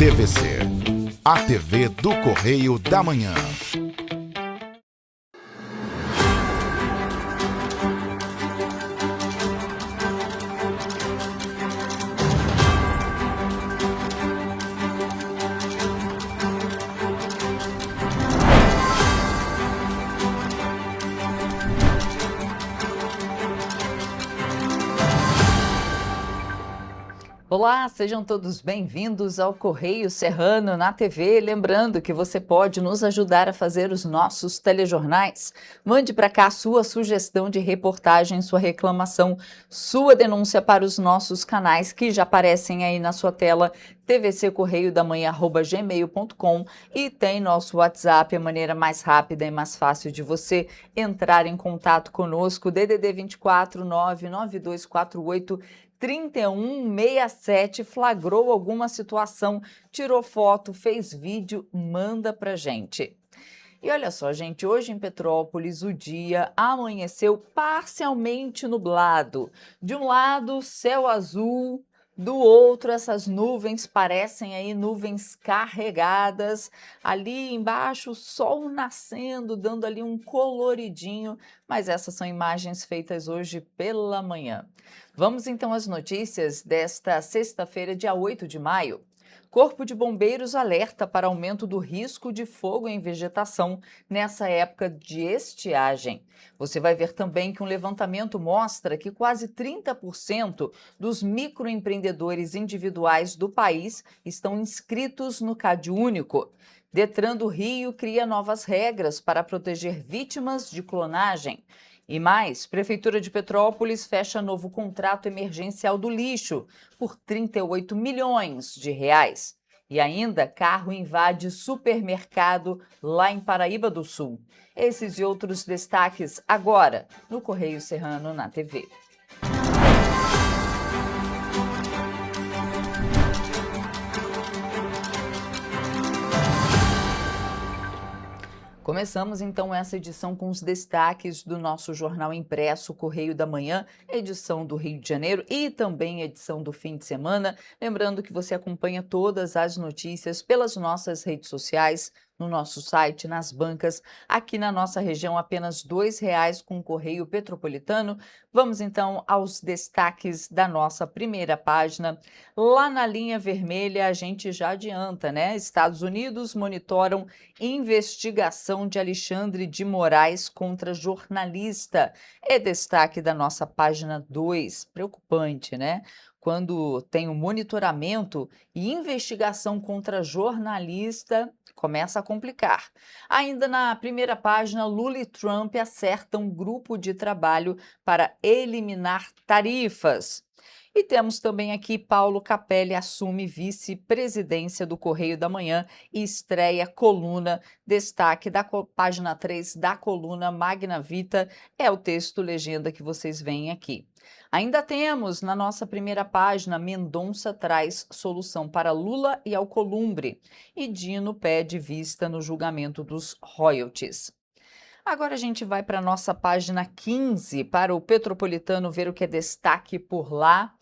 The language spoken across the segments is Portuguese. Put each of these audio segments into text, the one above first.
TVC, a TV do Correio da Manhã. Olá, sejam todos bem-vindos ao Correio Serrano na TV. Lembrando que você pode nos ajudar a fazer os nossos telejornais. Mande para cá a sua sugestão de reportagem, sua reclamação, sua denúncia para os nossos canais que já aparecem aí na sua tela, tvccorreiodamanhã@gmail.com, e tem nosso WhatsApp, a maneira mais rápida e mais fácil de você entrar em contato conosco, DDD 24 99248 3167, flagrou alguma situação, tirou foto, fez vídeo, manda pra gente. E olha só, gente, hoje em Petrópolis o dia amanheceu parcialmente nublado. De um lado, céu azul, do outro, essas nuvens parecem aí nuvens carregadas. Ali embaixo, sol nascendo, dando ali um coloridinho, mas essas são imagens feitas hoje pela manhã. Vamos então às notícias desta sexta-feira, dia 8 de maio. Corpo de Bombeiros alerta para aumento do risco de fogo em vegetação nessa época de estiagem. Você vai ver também que um levantamento mostra que quase 30% dos microempreendedores individuais do país estão inscritos no CadÚnico. Detran do Rio cria novas regras para proteger vítimas de clonagem. E mais, Prefeitura de Petrópolis fecha novo contrato emergencial do lixo por 38 milhões de reais. E ainda, carro invade supermercado lá em Paraíba do Sul. Esses e outros destaques agora no Correio Serrano na TV. Começamos então essa edição com os destaques do nosso jornal impresso Correio da Manhã, edição do Rio de Janeiro e também edição do fim de semana. Lembrando que você acompanha todas as notícias pelas nossas redes sociais, no nosso site, nas bancas. Aqui na nossa região, apenas R$ 2,00 com o Correio Petropolitano. Vamos então aos destaques da nossa primeira página. Lá na linha vermelha, a gente já adianta, né? Estados Unidos monitoram investigação de Alexandre de Moraes contra jornalista. É destaque da nossa página 2. Preocupante, né? Quando tem um monitoramento e investigação contra jornalista, começa a complicar. Ainda na primeira página, Lula e Trump acertam grupo de trabalho para eliminar tarifas. E temos também aqui Paulo Capelli assume vice-presidência do Correio da Manhã e estreia coluna, destaque da página 3 da coluna Magna Vita, é o texto legenda que vocês veem aqui. Ainda temos na nossa primeira página, Mendonça traz solução para Lula e Alcolumbre, e Dino pede vista no julgamento dos royalties. Agora a gente vai para a nossa página 15, para o Petropolitano ver o que é destaque por lá.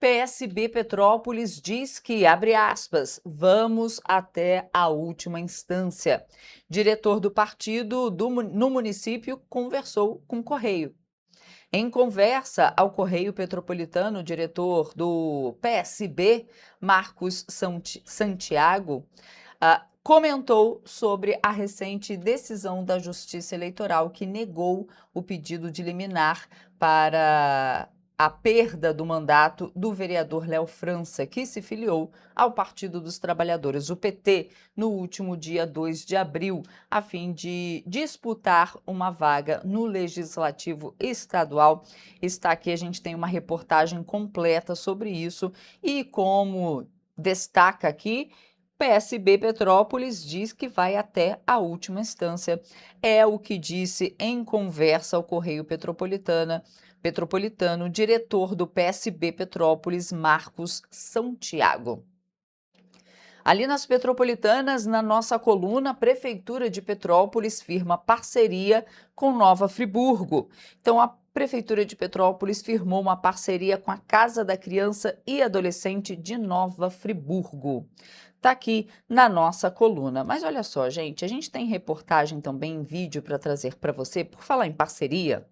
PSB Petrópolis diz que, abre aspas, vamos até a última instância. Diretor do partido no município conversou com o Correio. Em conversa ao Correio Petropolitano, o diretor do PSB, Marcos Santiago, comentou sobre a recente decisão da Justiça Eleitoral que negou o pedido de liminar para a perda do mandato do vereador Léo França, que se filiou ao Partido dos Trabalhadores, o PT, no último dia 2 de abril, a fim de disputar uma vaga no Legislativo Estadual. Está aqui, a gente tem uma reportagem completa sobre isso e, como destaca aqui, PSB Petrópolis diz que vai até a última instância. É o que disse em conversa ao Correio Petropolitano, diretor do PSB Petrópolis, Marcos Santiago. Ali nas Petropolitanas, na nossa coluna, a Prefeitura de Petrópolis firma parceria com Nova Friburgo. Então, a Prefeitura de Petrópolis firmou uma parceria com a Casa da Criança e Adolescente de Nova Friburgo. Está aqui na nossa coluna. Mas olha só, gente, a gente tem reportagem também em vídeo para trazer para você. Por falar em parceria,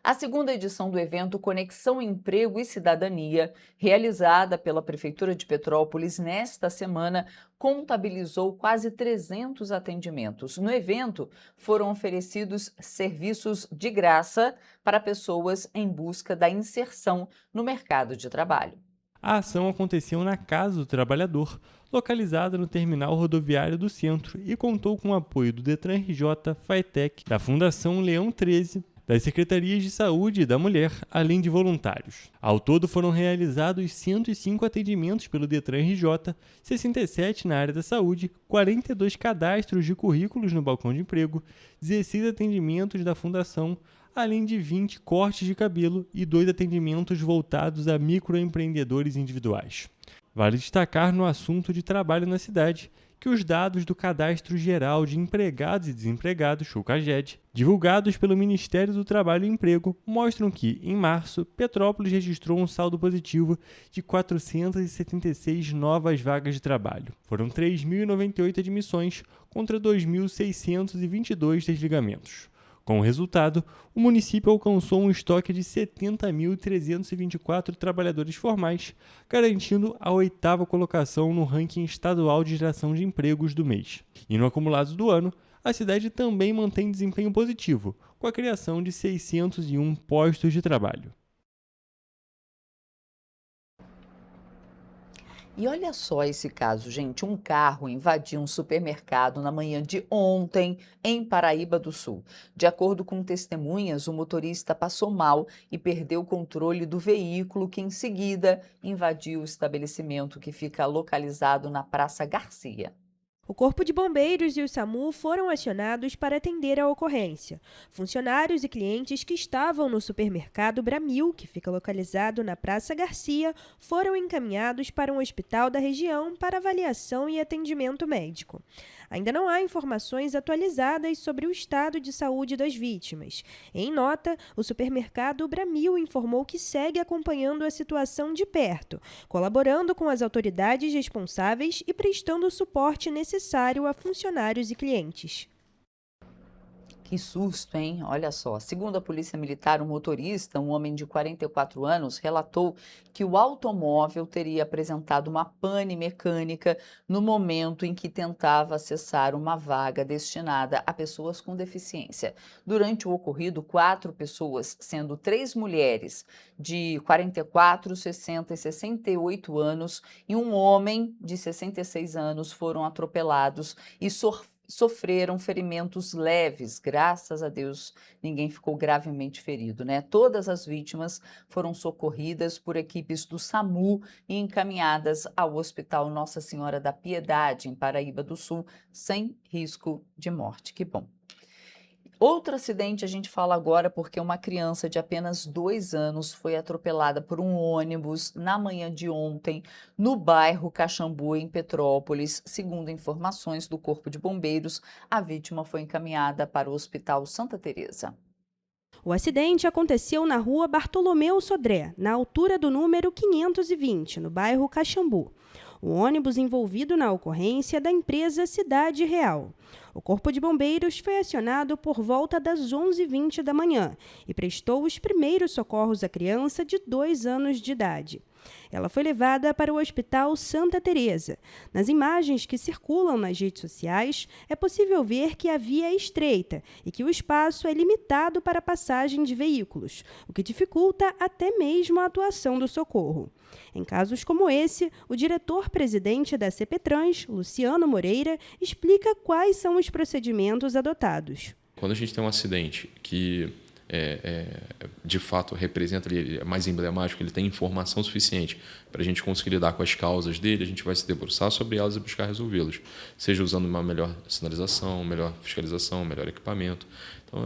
a segunda edição do evento Conexão Emprego e Cidadania, realizada pela Prefeitura de Petrópolis nesta semana, contabilizou quase 300 atendimentos. No evento, foram oferecidos serviços de graça para pessoas em busca da inserção no mercado de trabalho. A ação aconteceu na Casa do Trabalhador, localizada no terminal rodoviário do centro, e contou com o apoio do Detran RJ, FATEC, da Fundação Leão 13, das Secretarias de Saúde e da Mulher, além de voluntários. Ao todo foram realizados 105 atendimentos pelo Detran RJ, 67 na área da saúde, 42 cadastros de currículos no balcão de emprego, 16 atendimentos da Fundação, além de 20 cortes de cabelo e 2 atendimentos voltados a microempreendedores individuais. Vale destacar no assunto de trabalho na cidade que os dados do Cadastro Geral de Empregados e Desempregados, o CAGED, divulgados pelo Ministério do Trabalho e Emprego, mostram que, em março, Petrópolis registrou um saldo positivo de 476 novas vagas de trabalho. Foram 3.098 admissões contra 2.622 desligamentos. Com o resultado, o município alcançou um estoque de 70.324 trabalhadores formais, garantindo a 8ª colocação no ranking estadual de geração de empregos do mês. E no acumulado do ano, a cidade também mantém desempenho positivo, com a criação de 601 postos de trabalho. E olha só esse caso, gente. Um carro invadiu um supermercado na manhã de ontem, em Paraíba do Sul. De acordo com testemunhas, o motorista passou mal e perdeu o controle do veículo, que em seguida invadiu o estabelecimento, que fica localizado na Praça Garcia. O Corpo de Bombeiros e o SAMU foram acionados para atender a ocorrência. Funcionários e clientes que estavam no supermercado Bramil, que fica localizado na Praça Garcia, foram encaminhados para um hospital da região para avaliação e atendimento médico. Ainda não há informações atualizadas sobre o estado de saúde das vítimas. Em nota, o supermercado Bramil informou que segue acompanhando a situação de perto, colaborando com as autoridades responsáveis e prestando o suporte necessário a funcionários e clientes. Que susto, hein? Olha só. Segundo a Polícia Militar, um motorista, um homem de 44 anos, relatou que o automóvel teria apresentado uma pane mecânica no momento em que tentava acessar uma vaga destinada a pessoas com deficiência. Durante o ocorrido, 4 pessoas, sendo 3 mulheres de 44, 60 e 68 anos e um homem de 66 anos, foram atropelados e sofreram ferimentos leves. Graças a Deus, ninguém ficou gravemente ferido, né? Todas as vítimas foram socorridas por equipes do SAMU e encaminhadas ao Hospital Nossa Senhora da Piedade, em Paraíba do Sul, sem risco de morte. Que bom. Outro acidente a gente fala agora porque uma criança de apenas 2 anos foi atropelada por um ônibus na manhã de ontem no bairro Caxambu, em Petrópolis. Segundo informações do Corpo de Bombeiros, a vítima foi encaminhada para o Hospital Santa Teresa. O acidente aconteceu na rua Bartolomeu Sodré, na altura do número 520, no bairro Caxambu. O ônibus envolvido na ocorrência é da empresa Cidade Real. O Corpo de Bombeiros foi acionado por volta das 11h20 da manhã e prestou os primeiros socorros à criança de 2 anos de idade. Ela foi levada para o Hospital Santa Teresa. Nas imagens que circulam nas redes sociais, é possível ver que a via é estreita e que o espaço é limitado para a passagem de veículos, o que dificulta até mesmo a atuação do socorro. Em casos como esse, o diretor-presidente da CPTrans, Luciano Moreira, explica quais são os procedimentos adotados. Quando a gente tem um acidente que de fato representa, ele é mais emblemático, ele tem informação suficiente para a gente conseguir lidar com as causas dele, a gente vai se debruçar sobre elas e buscar resolvê-los, seja usando uma melhor sinalização, melhor fiscalização, melhor equipamento. Então,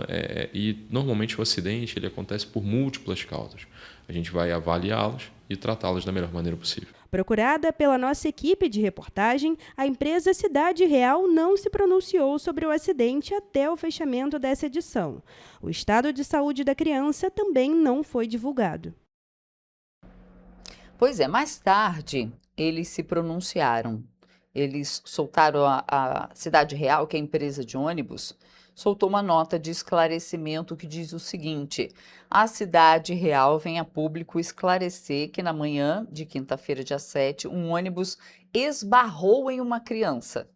e normalmente o acidente ele acontece por múltiplas causas. a gente vai avaliá-las e tratá-las da melhor maneira possível. Procurada pela nossa equipe de reportagem, a empresa Cidade Real não se pronunciou sobre o acidente até o fechamento dessa edição. O estado de saúde da criança também não foi divulgado. Pois é, mais tarde eles se pronunciaram. Eles soltaram a Cidade Real, que é a empresa de ônibus, soltou uma nota de esclarecimento que diz o seguinte: a Cidade Real vem a público esclarecer que na manhã de quinta-feira, dia 7, um ônibus esbarrou em uma criança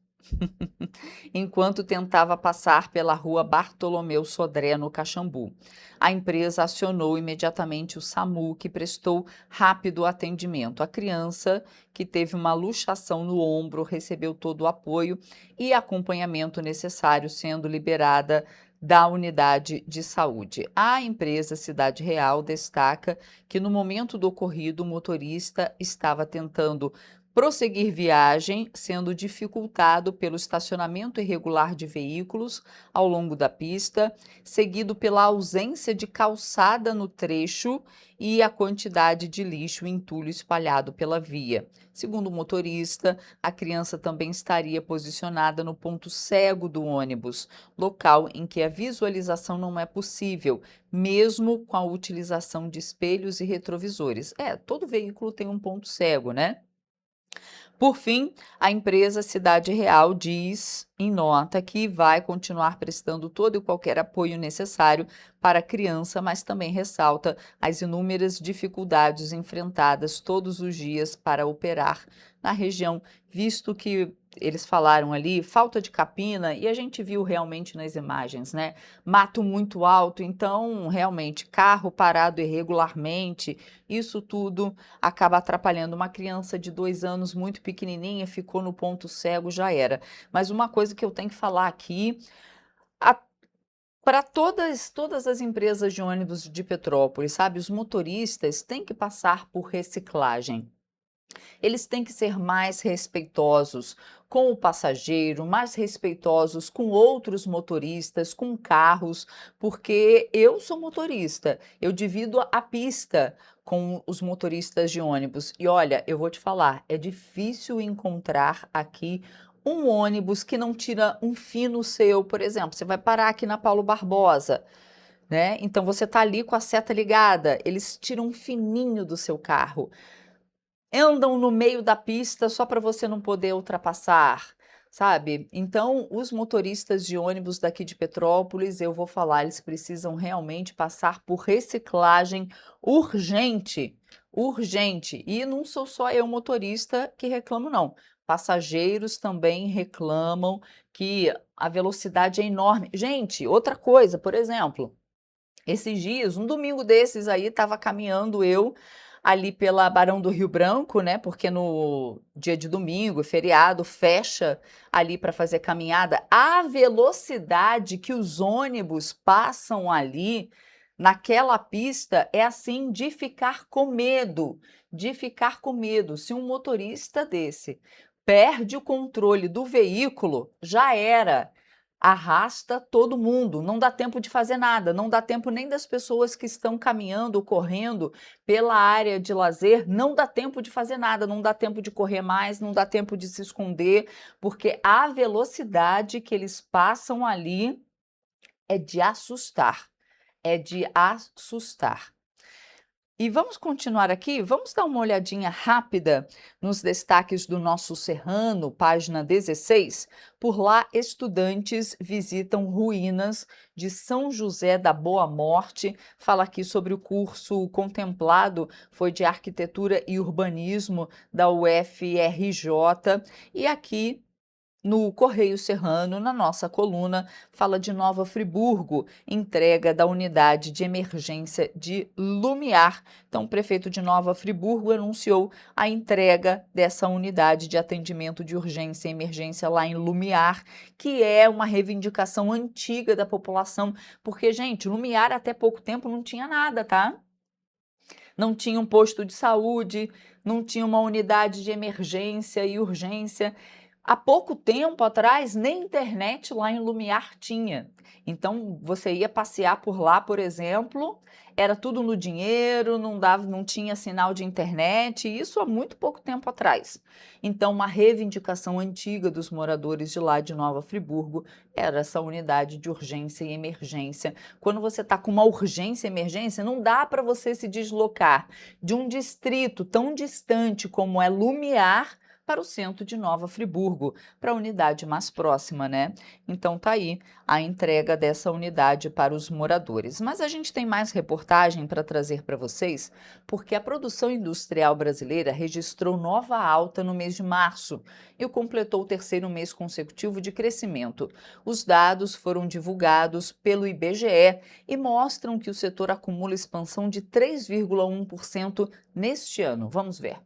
enquanto tentava passar pela rua Bartolomeu Sodré, no Caxambu. A empresa acionou imediatamente o SAMU, que prestou rápido atendimento. A criança, que teve uma luxação no ombro, recebeu todo o apoio e acompanhamento necessário, sendo liberada da unidade de saúde. A empresa Cidade Real destaca que no momento do ocorrido, o motorista estava tentando prosseguir viagem, sendo dificultado pelo estacionamento irregular de veículos ao longo da pista, seguido pela ausência de calçada no trecho e a quantidade de lixo e entulho espalhado pela via. Segundo o motorista, a criança também estaria posicionada no ponto cego do ônibus, local em que a visualização não é possível, mesmo com a utilização de espelhos e retrovisores. Todo veículo tem um ponto cego, né? Por fim, a empresa Cidade Real diz em nota que vai continuar prestando todo e qualquer apoio necessário para a criança, mas também ressalta as inúmeras dificuldades enfrentadas todos os dias para operar na região, visto que eles falaram ali, falta de capina, e a gente viu realmente nas imagens, né? Mato muito alto, então realmente carro parado irregularmente, isso tudo acaba atrapalhando. Uma criança de 2 anos muito pequenininha, ficou no ponto cego, já era. Mas uma coisa que eu tenho que falar aqui, para todas as empresas de ônibus de Petrópolis, sabe, os motoristas têm que passar por reciclagem. Eles têm que ser mais respeitosos com o passageiro, mais respeitosos com outros motoristas, com carros, porque eu sou motorista, eu divido a pista com os motoristas de ônibus. E olha, eu vou te falar, é difícil encontrar aqui um ônibus que não tira um fino seu. Por exemplo, você vai parar aqui na Paulo Barbosa, né? Então você está ali com a seta ligada, eles tiram um fininho do seu carro. Andam no meio da pista só para você não poder ultrapassar, sabe? Então, os motoristas de ônibus daqui de Petrópolis, eu vou falar, eles precisam realmente passar por reciclagem urgente, urgente. E não sou só eu, motorista, que reclamo, não. Passageiros também reclamam que a velocidade é enorme. Gente, outra coisa, por exemplo, esses dias, um domingo desses aí, estava caminhando eu ali pela Barão do Rio Branco, né? Porque no dia de domingo, feriado, fecha ali para fazer caminhada. A velocidade que os ônibus passam ali naquela pista é assim de ficar com medo, de ficar com medo. Se um motorista desse perde o controle do veículo, já era. Arrasta todo mundo, não dá tempo de fazer nada, não dá tempo nem das pessoas que estão caminhando, correndo pela área de lazer, não dá tempo de fazer nada, não dá tempo de correr mais, não dá tempo de se esconder, porque a velocidade que eles passam ali é de assustar, é de assustar. E vamos continuar aqui? Vamos dar uma olhadinha rápida nos destaques do Nosso Serrano, página 16. Por lá, estudantes visitam ruínas de São José da Boa Morte. Fala aqui sobre o curso contemplado, foi de Arquitetura e Urbanismo da UFRJ. E aqui no Correio Serrano, na nossa coluna, fala de Nova Friburgo, entrega da unidade de emergência de Lumiar. Então, o prefeito de Nova Friburgo anunciou a entrega dessa unidade de atendimento de urgência e emergência lá em Lumiar, que é uma reivindicação antiga da população, porque, gente, Lumiar até pouco tempo não tinha nada, tá? Não tinha um posto de saúde, não tinha uma unidade de emergência e urgência. Há pouco tempo atrás, nem internet lá em Lumiar tinha. Então, você ia passear por lá, por exemplo, era tudo no dinheiro, não tinha sinal de internet, isso há muito pouco tempo atrás. Então, uma reivindicação antiga dos moradores de lá de Nova Friburgo era essa unidade de urgência e emergência. Quando você está com uma urgência e emergência, não dá para você se deslocar de um distrito tão distante como é Lumiar para o centro de Nova Friburgo, para a unidade mais próxima, né? Então tá aí a entrega dessa unidade para os moradores. Mas a gente tem mais reportagem para trazer para vocês, porque a produção industrial brasileira registrou nova alta no mês de março e completou o terceiro mês consecutivo de crescimento. Os dados foram divulgados pelo IBGE e mostram que o setor acumula expansão de 3,1% neste ano. Vamos ver.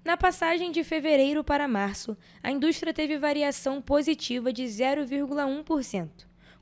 Na passagem de fevereiro para março, a indústria teve variação positiva de 0,1%.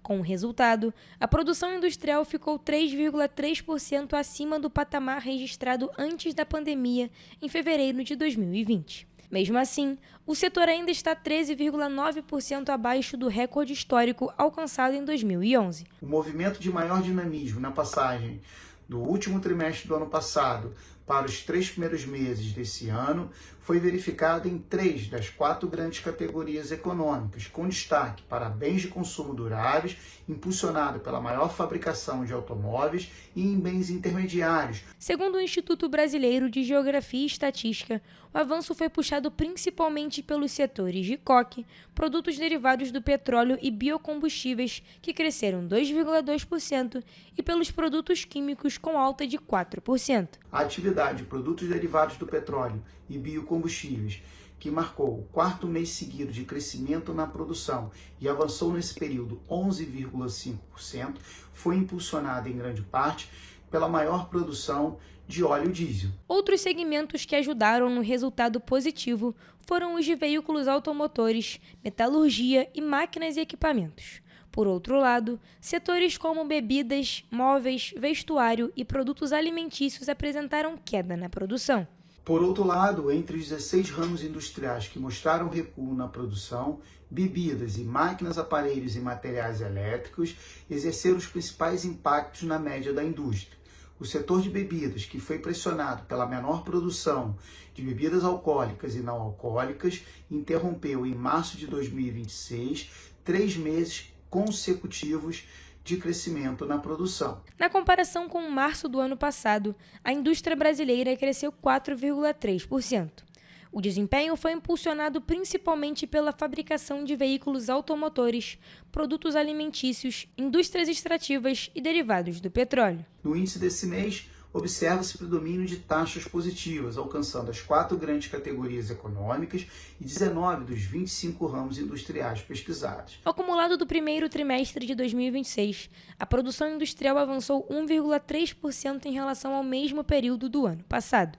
Com o resultado, a produção industrial ficou 3,3% acima do patamar registrado antes da pandemia, em fevereiro de 2020. Mesmo assim, o setor ainda está 13,9% abaixo do recorde histórico alcançado em 2011. O movimento de maior dinamismo na passagem do último trimestre do ano passado para os 3 primeiros meses desse ano foi verificado em 3 das 4 grandes categorias econômicas, com destaque para bens de consumo duráveis, impulsionado pela maior fabricação de automóveis, e em bens intermediários. Segundo o Instituto Brasileiro de Geografia e Estatística, o avanço foi puxado principalmente pelos setores de coque, produtos derivados do petróleo e biocombustíveis, que cresceram 2,2%, e pelos produtos químicos, com alta de 4%. A atividade de produtos derivados do petróleo e biocombustíveis, que marcou o 4º mês seguido de crescimento na produção e avançou nesse período 11,5%, foi impulsionada em grande parte pela maior produção de óleo diesel. Outros segmentos que ajudaram no resultado positivo foram os de veículos automotores, metalurgia e máquinas e equipamentos. Por outro lado, setores como bebidas, móveis, vestuário e produtos alimentícios apresentaram queda na produção. Por outro lado, entre os 16 ramos industriais que mostraram recuo na produção, bebidas e máquinas, aparelhos e materiais elétricos exerceram os principais impactos na média da indústria. O setor de bebidas, que foi pressionado pela menor produção de bebidas alcoólicas e não alcoólicas, interrompeu em março de 2026 3 meses consecutivos de crescimento na produção. Na comparação com março do ano passado, a indústria brasileira cresceu 4,3%. O desempenho foi impulsionado principalmente pela fabricação de veículos automotores, produtos alimentícios, indústrias extrativas e derivados do petróleo. No índice desse mês, observa-se predomínio de taxas positivas, alcançando as 4 grandes categorias econômicas e 19 dos 25 ramos industriais pesquisados. No acumulado do primeiro trimestre de 2026, a produção industrial avançou 1,3% em relação ao mesmo período do ano passado.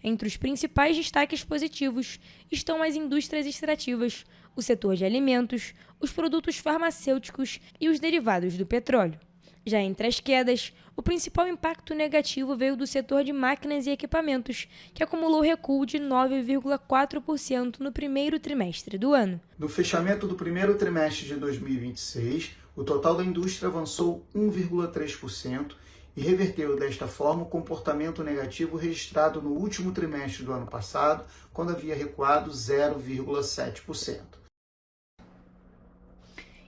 Entre os principais destaques positivos estão as indústrias extrativas, o setor de alimentos, os produtos farmacêuticos e os derivados do petróleo. Já entre as quedas, o principal impacto negativo veio do setor de máquinas e equipamentos, que acumulou recuo de 9,4% no primeiro trimestre do ano. No fechamento do primeiro trimestre de 2026, o total da indústria avançou 1,3% e reverteu desta forma o comportamento negativo registrado no último trimestre do ano passado, quando havia recuado 0,7%.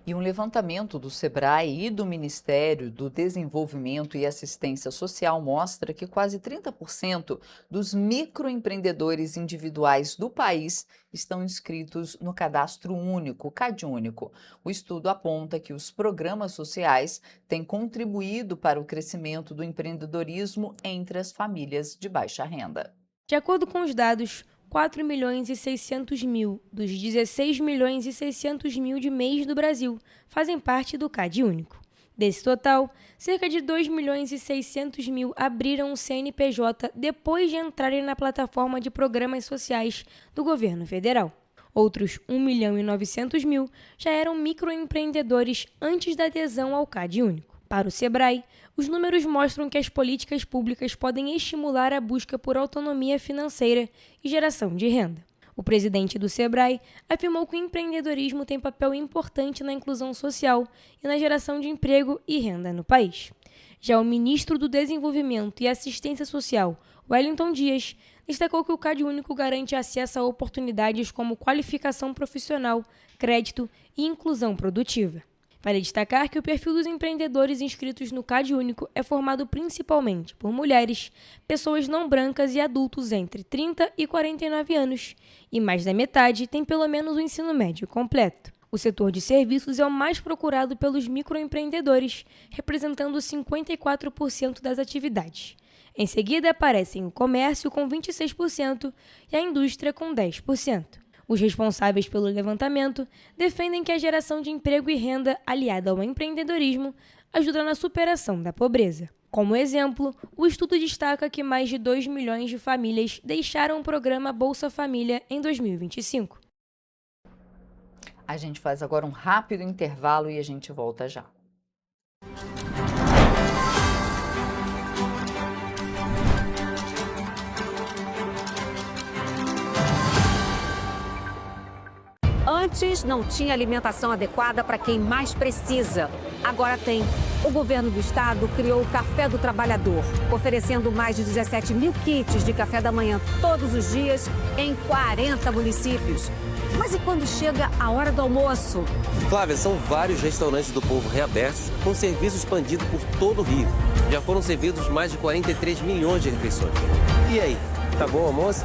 E um levantamento do SEBRAE e do Ministério do Desenvolvimento e Assistência Social mostra que quase 30% dos microempreendedores individuais do país estão inscritos no Cadastro Único, CadÚnico. O estudo aponta que os programas sociais têm contribuído para o crescimento do empreendedorismo entre as famílias de baixa renda. De acordo com os dados, 4.600.000 dos 16.600.000 de MEIs do Brasil fazem parte do CadÚnico. Desse total, cerca de 2.600.000 abriram o CNPJ depois de entrarem na plataforma de programas sociais do governo federal. Outros 1.900.000 já eram microempreendedores antes da adesão ao CadÚnico. Para o SEBRAE, os números mostram que as políticas públicas podem estimular a busca por autonomia financeira e geração de renda. O presidente do Sebrae afirmou que o empreendedorismo tem papel importante na inclusão social e na geração de emprego e renda no país. Já o ministro do Desenvolvimento e Assistência Social, Wellington Dias, destacou que o CadÚnico garante acesso a oportunidades como qualificação profissional, crédito e inclusão produtiva. Vale destacar que o perfil dos empreendedores inscritos no CadÚnico é formado principalmente por mulheres, pessoas não brancas e adultos entre 30 e 49 anos, e mais da metade tem pelo menos o ensino médio completo. O setor de serviços é o mais procurado pelos microempreendedores, representando 54% das atividades. Em seguida aparecem o comércio com 26% e a indústria com 10%. Os responsáveis pelo levantamento defendem que a geração de emprego e renda aliada ao empreendedorismo ajuda na superação da pobreza. Como exemplo, o estudo destaca que mais de 2 milhões de famílias deixaram o programa Bolsa Família em 2025. A gente faz agora um rápido intervalo e a gente volta já. Antes não tinha alimentação adequada para quem mais precisa. Agora tem. O governo do estado criou o Café do Trabalhador, oferecendo mais de 17 mil kits de café da manhã todos os dias em 40 municípios. Mas e quando chega a hora do almoço? Flávia, são vários restaurantes do Povo reabertos, com serviço expandido por todo o Rio. Já foram servidos mais de 43 milhões de refeições. E aí, tá bom o almoço?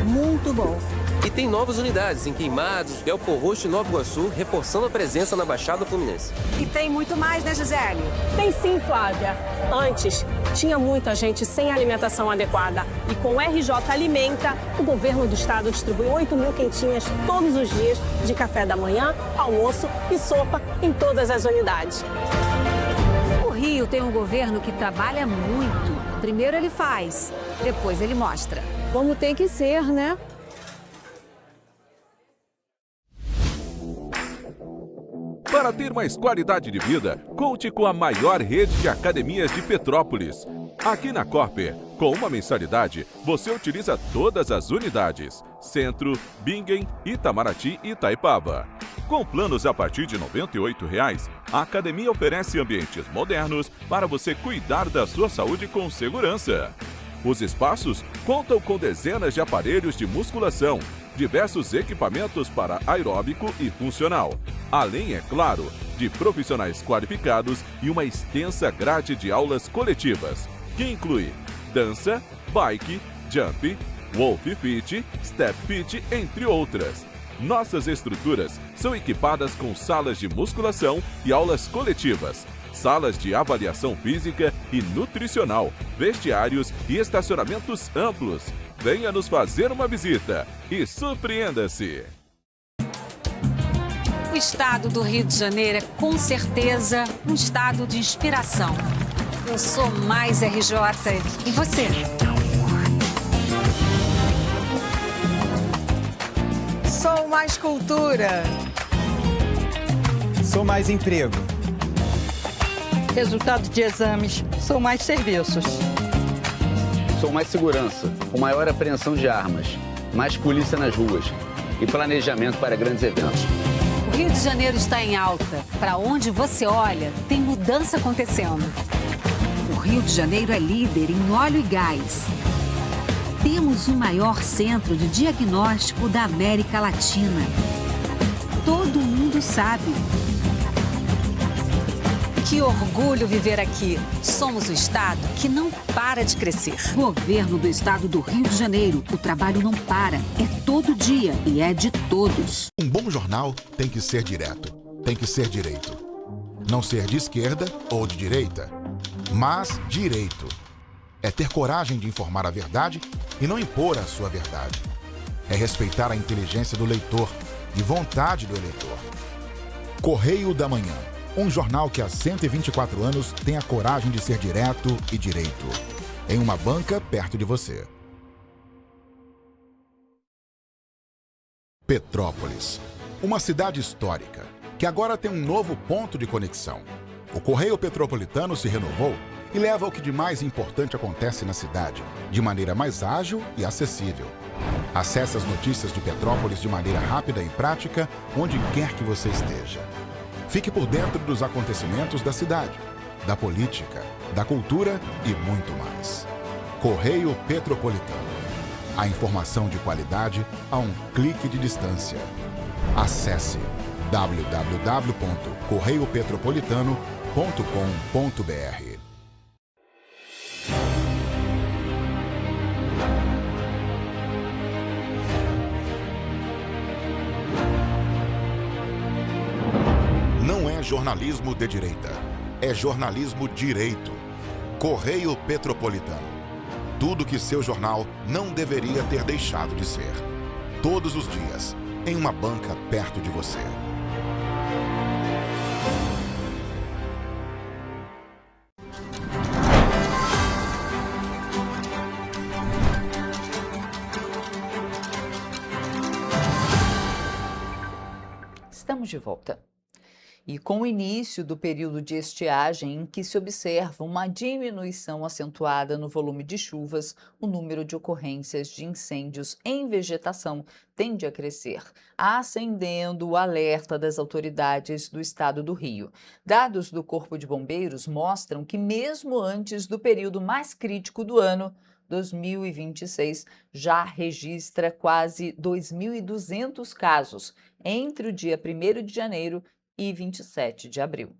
Muito bom. E tem novas unidades em Queimados, Belfor Roxo e Nova Iguaçu, reforçando a presença na Baixada Fluminense. E tem muito mais, né, Gisele? Tem sim, Flávia. Antes, tinha muita gente sem alimentação adequada. E com o RJ Alimenta, o governo do estado distribui 8 mil quentinhas todos os dias de café da manhã, almoço e sopa em todas as unidades. O Rio tem um governo que trabalha muito. Primeiro ele faz, depois ele mostra. Como tem que ser, né? Para ter mais qualidade de vida, conte com a maior rede de academias de Petrópolis. Aqui na Corper, com uma mensalidade, você utiliza todas as unidades: Centro, Bingen, Itamaraty e Itaipava. Com planos a partir de R$ 98,00, a academia oferece ambientes modernos para você cuidar da sua saúde com segurança. Os espaços contam com dezenas de aparelhos de musculação, diversos equipamentos para aeróbico e funcional, além, é claro, de profissionais qualificados e uma extensa grade de aulas coletivas, que inclui dança, bike, jump, wolf fit, step fit, entre outras. Nossas estruturas são equipadas com salas de musculação e aulas coletivas, salas de avaliação física e nutricional, vestiários e estacionamentos amplos. Venha nos fazer uma visita e surpreenda-se! O estado do Rio de Janeiro é, com certeza, um estado de inspiração. Eu sou mais RJ. E você? Sou mais cultura. Sou mais emprego. Resultado de exames. Sou mais serviços. Sou mais segurança, com maior apreensão de armas, mais polícia nas ruas e planejamento para grandes eventos. O Rio de Janeiro está em alta. Para onde você olha, tem mudança acontecendo. O Rio de Janeiro é líder em óleo e gás. Temos o maior centro de diagnóstico da América Latina. Todo mundo sabe. Que orgulho viver aqui. Somos o estado que não para de crescer. Governo do estado do Rio de Janeiro. O trabalho não para. É todo dia e é de todos. Um bom jornal tem que ser direto. Tem que ser direito. Não ser de esquerda ou de direita, mas direito. É ter coragem de informar a verdade e não impor a sua verdade. É respeitar a inteligência do leitor e vontade do eleitor. Correio da Manhã. Um jornal que há 124 anos tem a coragem de ser direto e direito. Em uma banca perto de você. Petrópolis. Uma cidade histórica, que agora tem um novo ponto de conexão. O Correio Petropolitano se renovou e leva o que de mais importante acontece na cidade, de maneira mais ágil e acessível. Acesse as notícias de Petrópolis de maneira rápida e prática, onde quer que você esteja. Fique por dentro dos acontecimentos da cidade, da política, da cultura e muito mais. Correio Petropolitano. A informação de qualidade a um clique de distância. Acesse www.correiopetropolitano.com.br. Não é jornalismo de direita, é jornalismo direito. Correio Petropolitano. Tudo que seu jornal não deveria ter deixado de ser. Todos os dias, em uma banca perto de você. Estamos de volta. E com o início do período de estiagem, em que se observa uma diminuição acentuada no volume de chuvas, o número de ocorrências de incêndios em vegetação tende a crescer, acendendo o alerta das autoridades do estado do Rio. Dados do Corpo de Bombeiros mostram que, mesmo antes do período mais crítico do ano, 2026 já registra quase 2.200 casos entre o dia 1º de janeiro e 27 de abril.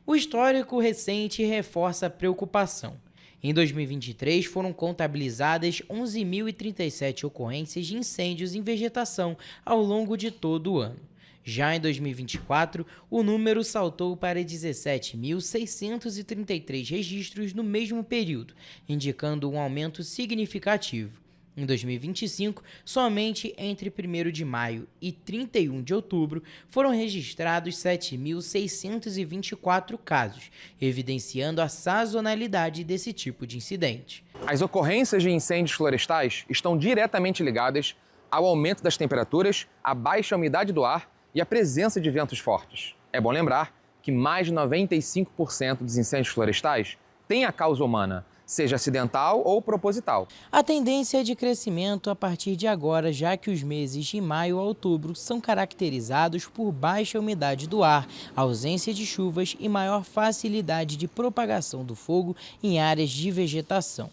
O histórico recente reforça a preocupação. Em 2023, foram contabilizadas 11.037 ocorrências de incêndios em vegetação ao longo de todo o ano. Já em 2024, o número saltou para 17.633 registros no mesmo período, indicando um aumento significativo. Em 2025, somente entre 1º de maio e 31 de outubro foram registrados 7.624 casos, evidenciando a sazonalidade desse tipo de incidente. As ocorrências de incêndios florestais estão diretamente ligadas ao aumento das temperaturas, à baixa umidade do ar e à presença de ventos fortes. É bom lembrar que mais de 95% dos incêndios florestais têm a causa humana, seja acidental ou proposital. A tendência é de crescimento a partir de agora, já que os meses de maio a outubro são caracterizados por baixa umidade do ar, ausência de chuvas e maior facilidade de propagação do fogo em áreas de vegetação.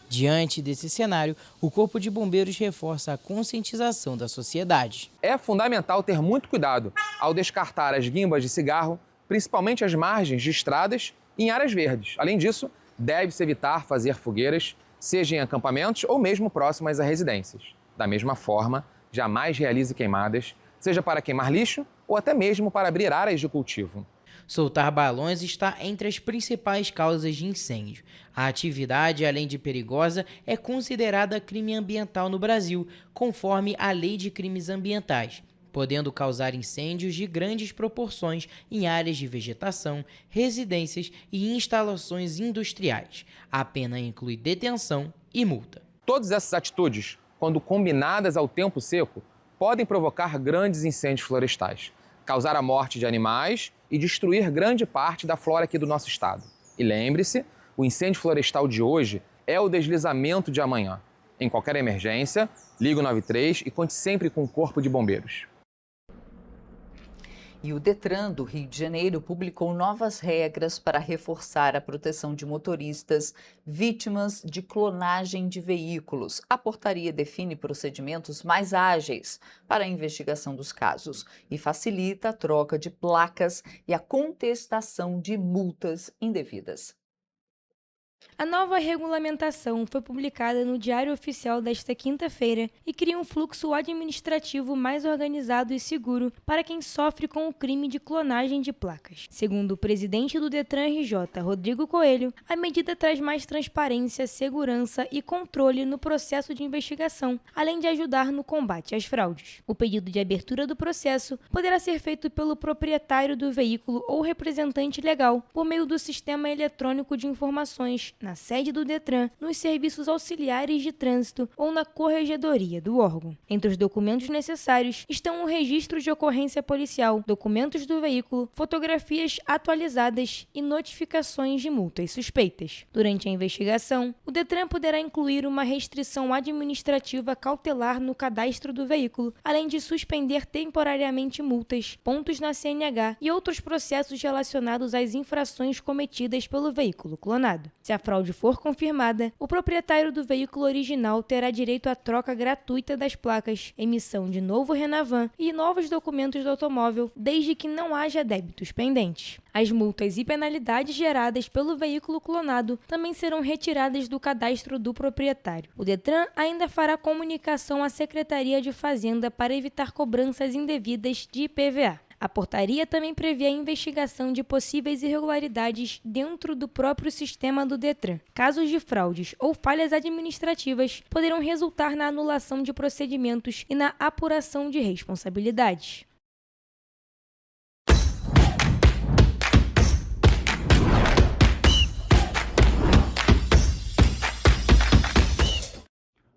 Diante desse cenário, o Corpo de Bombeiros reforça a conscientização da sociedade. É fundamental ter muito cuidado ao descartar as guimbas de cigarro, principalmente às margens de estradas e em áreas verdes. Além disso, deve-se evitar fazer fogueiras, seja em acampamentos ou mesmo próximas a residências. Da mesma forma, jamais realize queimadas, seja para queimar lixo ou até mesmo para abrir áreas de cultivo. Soltar balões está entre as principais causas de incêndio. A atividade, além de perigosa, é considerada crime ambiental no Brasil, conforme a Lei de Crimes Ambientais, podendo causar incêndios de grandes proporções em áreas de vegetação, residências e instalações industriais. A pena inclui detenção e multa. Todas essas atitudes, quando combinadas ao tempo seco, podem provocar grandes incêndios florestais, causar a morte de animais e destruir grande parte da flora aqui do nosso estado. E lembre-se, o incêndio florestal de hoje é o deslizamento de amanhã. Em qualquer emergência, ligue o 93 e conte sempre com o Corpo de Bombeiros. E o Detran do Rio de Janeiro publicou novas regras para reforçar a proteção de motoristas vítimas de clonagem de veículos. A portaria define procedimentos mais ágeis para a investigação dos casos e facilita a troca de placas e a contestação de multas indevidas. A nova regulamentação foi publicada no Diário Oficial desta quinta-feira e cria um fluxo administrativo mais organizado e seguro para quem sofre com o crime de clonagem de placas. Segundo o presidente do Detran RJ, Rodrigo Coelho, a medida traz mais transparência, segurança e controle no processo de investigação, além de ajudar no combate às fraudes. O pedido de abertura do processo poderá ser feito pelo proprietário do veículo ou representante legal por meio do Sistema Eletrônico de Informações na sede do Detran, nos serviços auxiliares de trânsito ou na corregedoria do órgão. Entre os documentos necessários estão o registro de ocorrência policial, documentos do veículo, fotografias atualizadas e notificações de multas suspeitas. Durante a investigação, o Detran poderá incluir uma restrição administrativa cautelar no cadastro do veículo, além de suspender temporariamente multas, pontos na CNH e outros processos relacionados às infrações cometidas pelo veículo clonado. Se a fraude for confirmada, o proprietário do veículo original terá direito à troca gratuita das placas, emissão de novo Renavan e novos documentos do automóvel, desde que não haja débitos pendentes. As multas e penalidades geradas pelo veículo clonado também serão retiradas do cadastro do proprietário. O Detran ainda fará comunicação à Secretaria de Fazenda para evitar cobranças indevidas de IPVA. A portaria também prevê a investigação de possíveis irregularidades dentro do próprio sistema do Detran. Casos de fraudes ou falhas administrativas poderão resultar na anulação de procedimentos e na apuração de responsabilidades.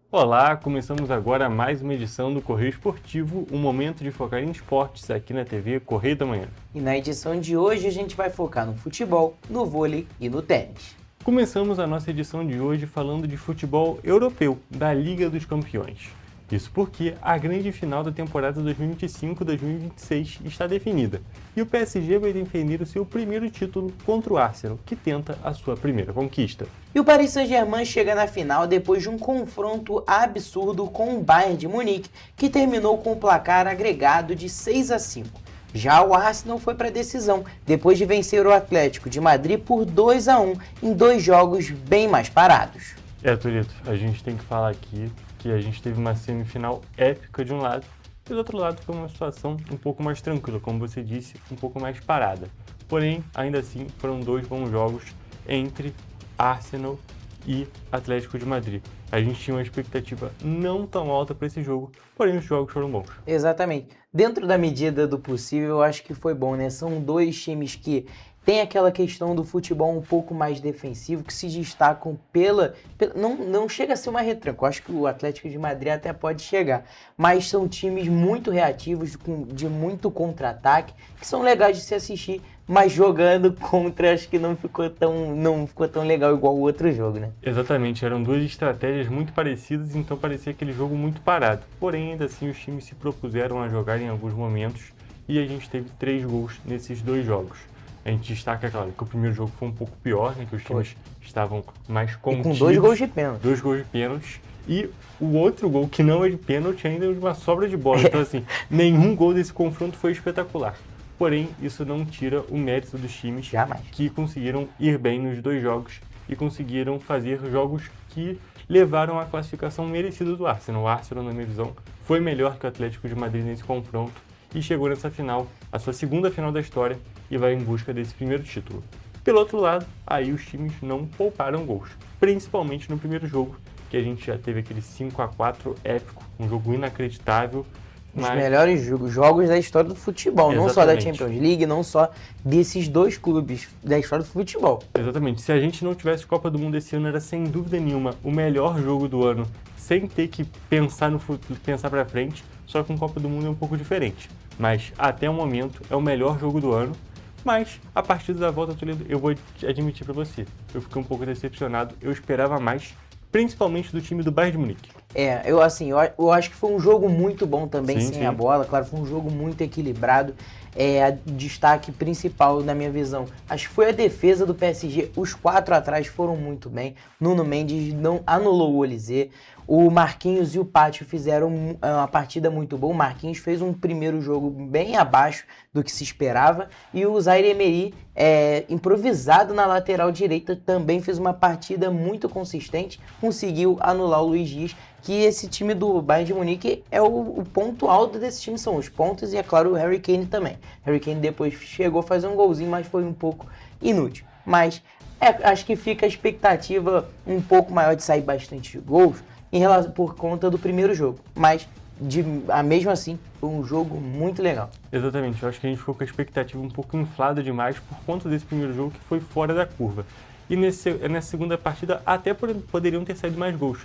Olá, começamos agora mais uma edição do Correio Esportivo, um momento de focar em esportes aqui na TV Correio da Manhã. E na edição de hoje a gente vai focar no futebol, no vôlei e no tênis. Começamos a nossa edição de hoje falando de futebol europeu, da Liga dos Campeões. Isso porque a grande final da temporada 2025-2026 está definida e o PSG vai defender o seu primeiro título contra o Arsenal, que tenta a sua primeira conquista. E o Paris Saint-Germain chega na final depois de um confronto absurdo com o Bayern de Munique, que terminou com o placar agregado de 6-5. Já o Arsenal foi para a decisão, depois de vencer o Atlético de Madrid por 2-1 em 2 jogos bem mais parados. Turito, a gente tem que falar aqui que a gente teve uma semifinal épica de um lado e do outro lado foi uma situação um pouco mais tranquila, como você disse, um pouco mais parada. Porém, ainda assim, foram 2 bons jogos entre Arsenal e Atlético de Madrid. A gente tinha uma expectativa não tão alta para esse jogo, porém os jogos foram bons. Exatamente. Dentro da medida do possível, eu acho que foi bom, né? São 2 times que tem aquela questão do futebol um pouco mais defensivo, que se destacam não chega a ser uma retranca. Eu acho que o Atlético de Madrid até pode chegar. Mas são times muito reativos, de muito contra-ataque, que são legais de se assistir, mas jogando contra, acho que não ficou tão legal igual o outro jogo, né? Exatamente, eram 2 estratégias muito parecidas, então parecia aquele jogo muito parado. Porém, ainda assim, os times se propuseram a jogar em alguns momentos e a gente teve 3 gols nesses 2 jogos. A gente destaca, claro, que o primeiro jogo foi um pouco pior, né? Que os times estavam mais contidos. E com 2 gols de pênalti. 2 gols de pênalti. E o outro gol, que não é de pênalti, ainda é de uma sobra de bola. Então, assim, nenhum gol desse confronto foi espetacular. Porém, isso não tira o mérito dos times que conseguiram ir bem nos 2 jogos e conseguiram fazer jogos que levaram à classificação merecida do Arsenal. O Arsenal, na minha visão, foi melhor que o Atlético de Madrid nesse confronto e chegou nessa final, a sua segunda final da história, e vai em busca desse primeiro título. Pelo outro lado, aí os times não pouparam gols, principalmente no primeiro jogo, que a gente já teve aquele 5-4 épico, um jogo inacreditável. Os melhores jogos da história do futebol, não só da Champions League, não só desses 2 clubes da história do futebol. Exatamente, se a gente não tivesse Copa do Mundo esse ano, era sem dúvida nenhuma o melhor jogo do ano, sem ter que pensar para frente, só que com Copa do Mundo é um pouco diferente. Mas até o momento é o melhor jogo do ano. Mas, a partir da volta, Toledo, eu vou admitir para você, eu fiquei um pouco decepcionado, eu esperava mais, principalmente do time do Bayern de Munique. Eu acho que foi um jogo muito bom também, sem a bola, claro, foi um jogo muito equilibrado. Destaque principal, na minha visão, acho que foi a defesa do PSG, os 4 atrás foram muito bem, Nuno Mendes não anulou o Olysée, o Marquinhos e o Pátio fizeram uma partida muito boa. O Marquinhos fez um primeiro jogo bem abaixo do que se esperava e o Zaire Emery, improvisado na lateral direita, também fez uma partida muito consistente, conseguiu anular o Luiz Dias, que esse time do Bayern de Munique é o ponto alto desse time, são os pontos e, é claro, o Harry Kane também. Harry Kane depois chegou a fazer um golzinho, mas foi um pouco inútil. Mas acho que fica a expectativa um pouco maior de sair bastante gols por conta do primeiro jogo. Mas, mesmo assim, foi um jogo muito legal. Exatamente, eu acho que a gente ficou com a expectativa um pouco inflada demais por conta desse primeiro jogo que foi fora da curva. e nessa segunda partida até poderiam ter saído mais gols.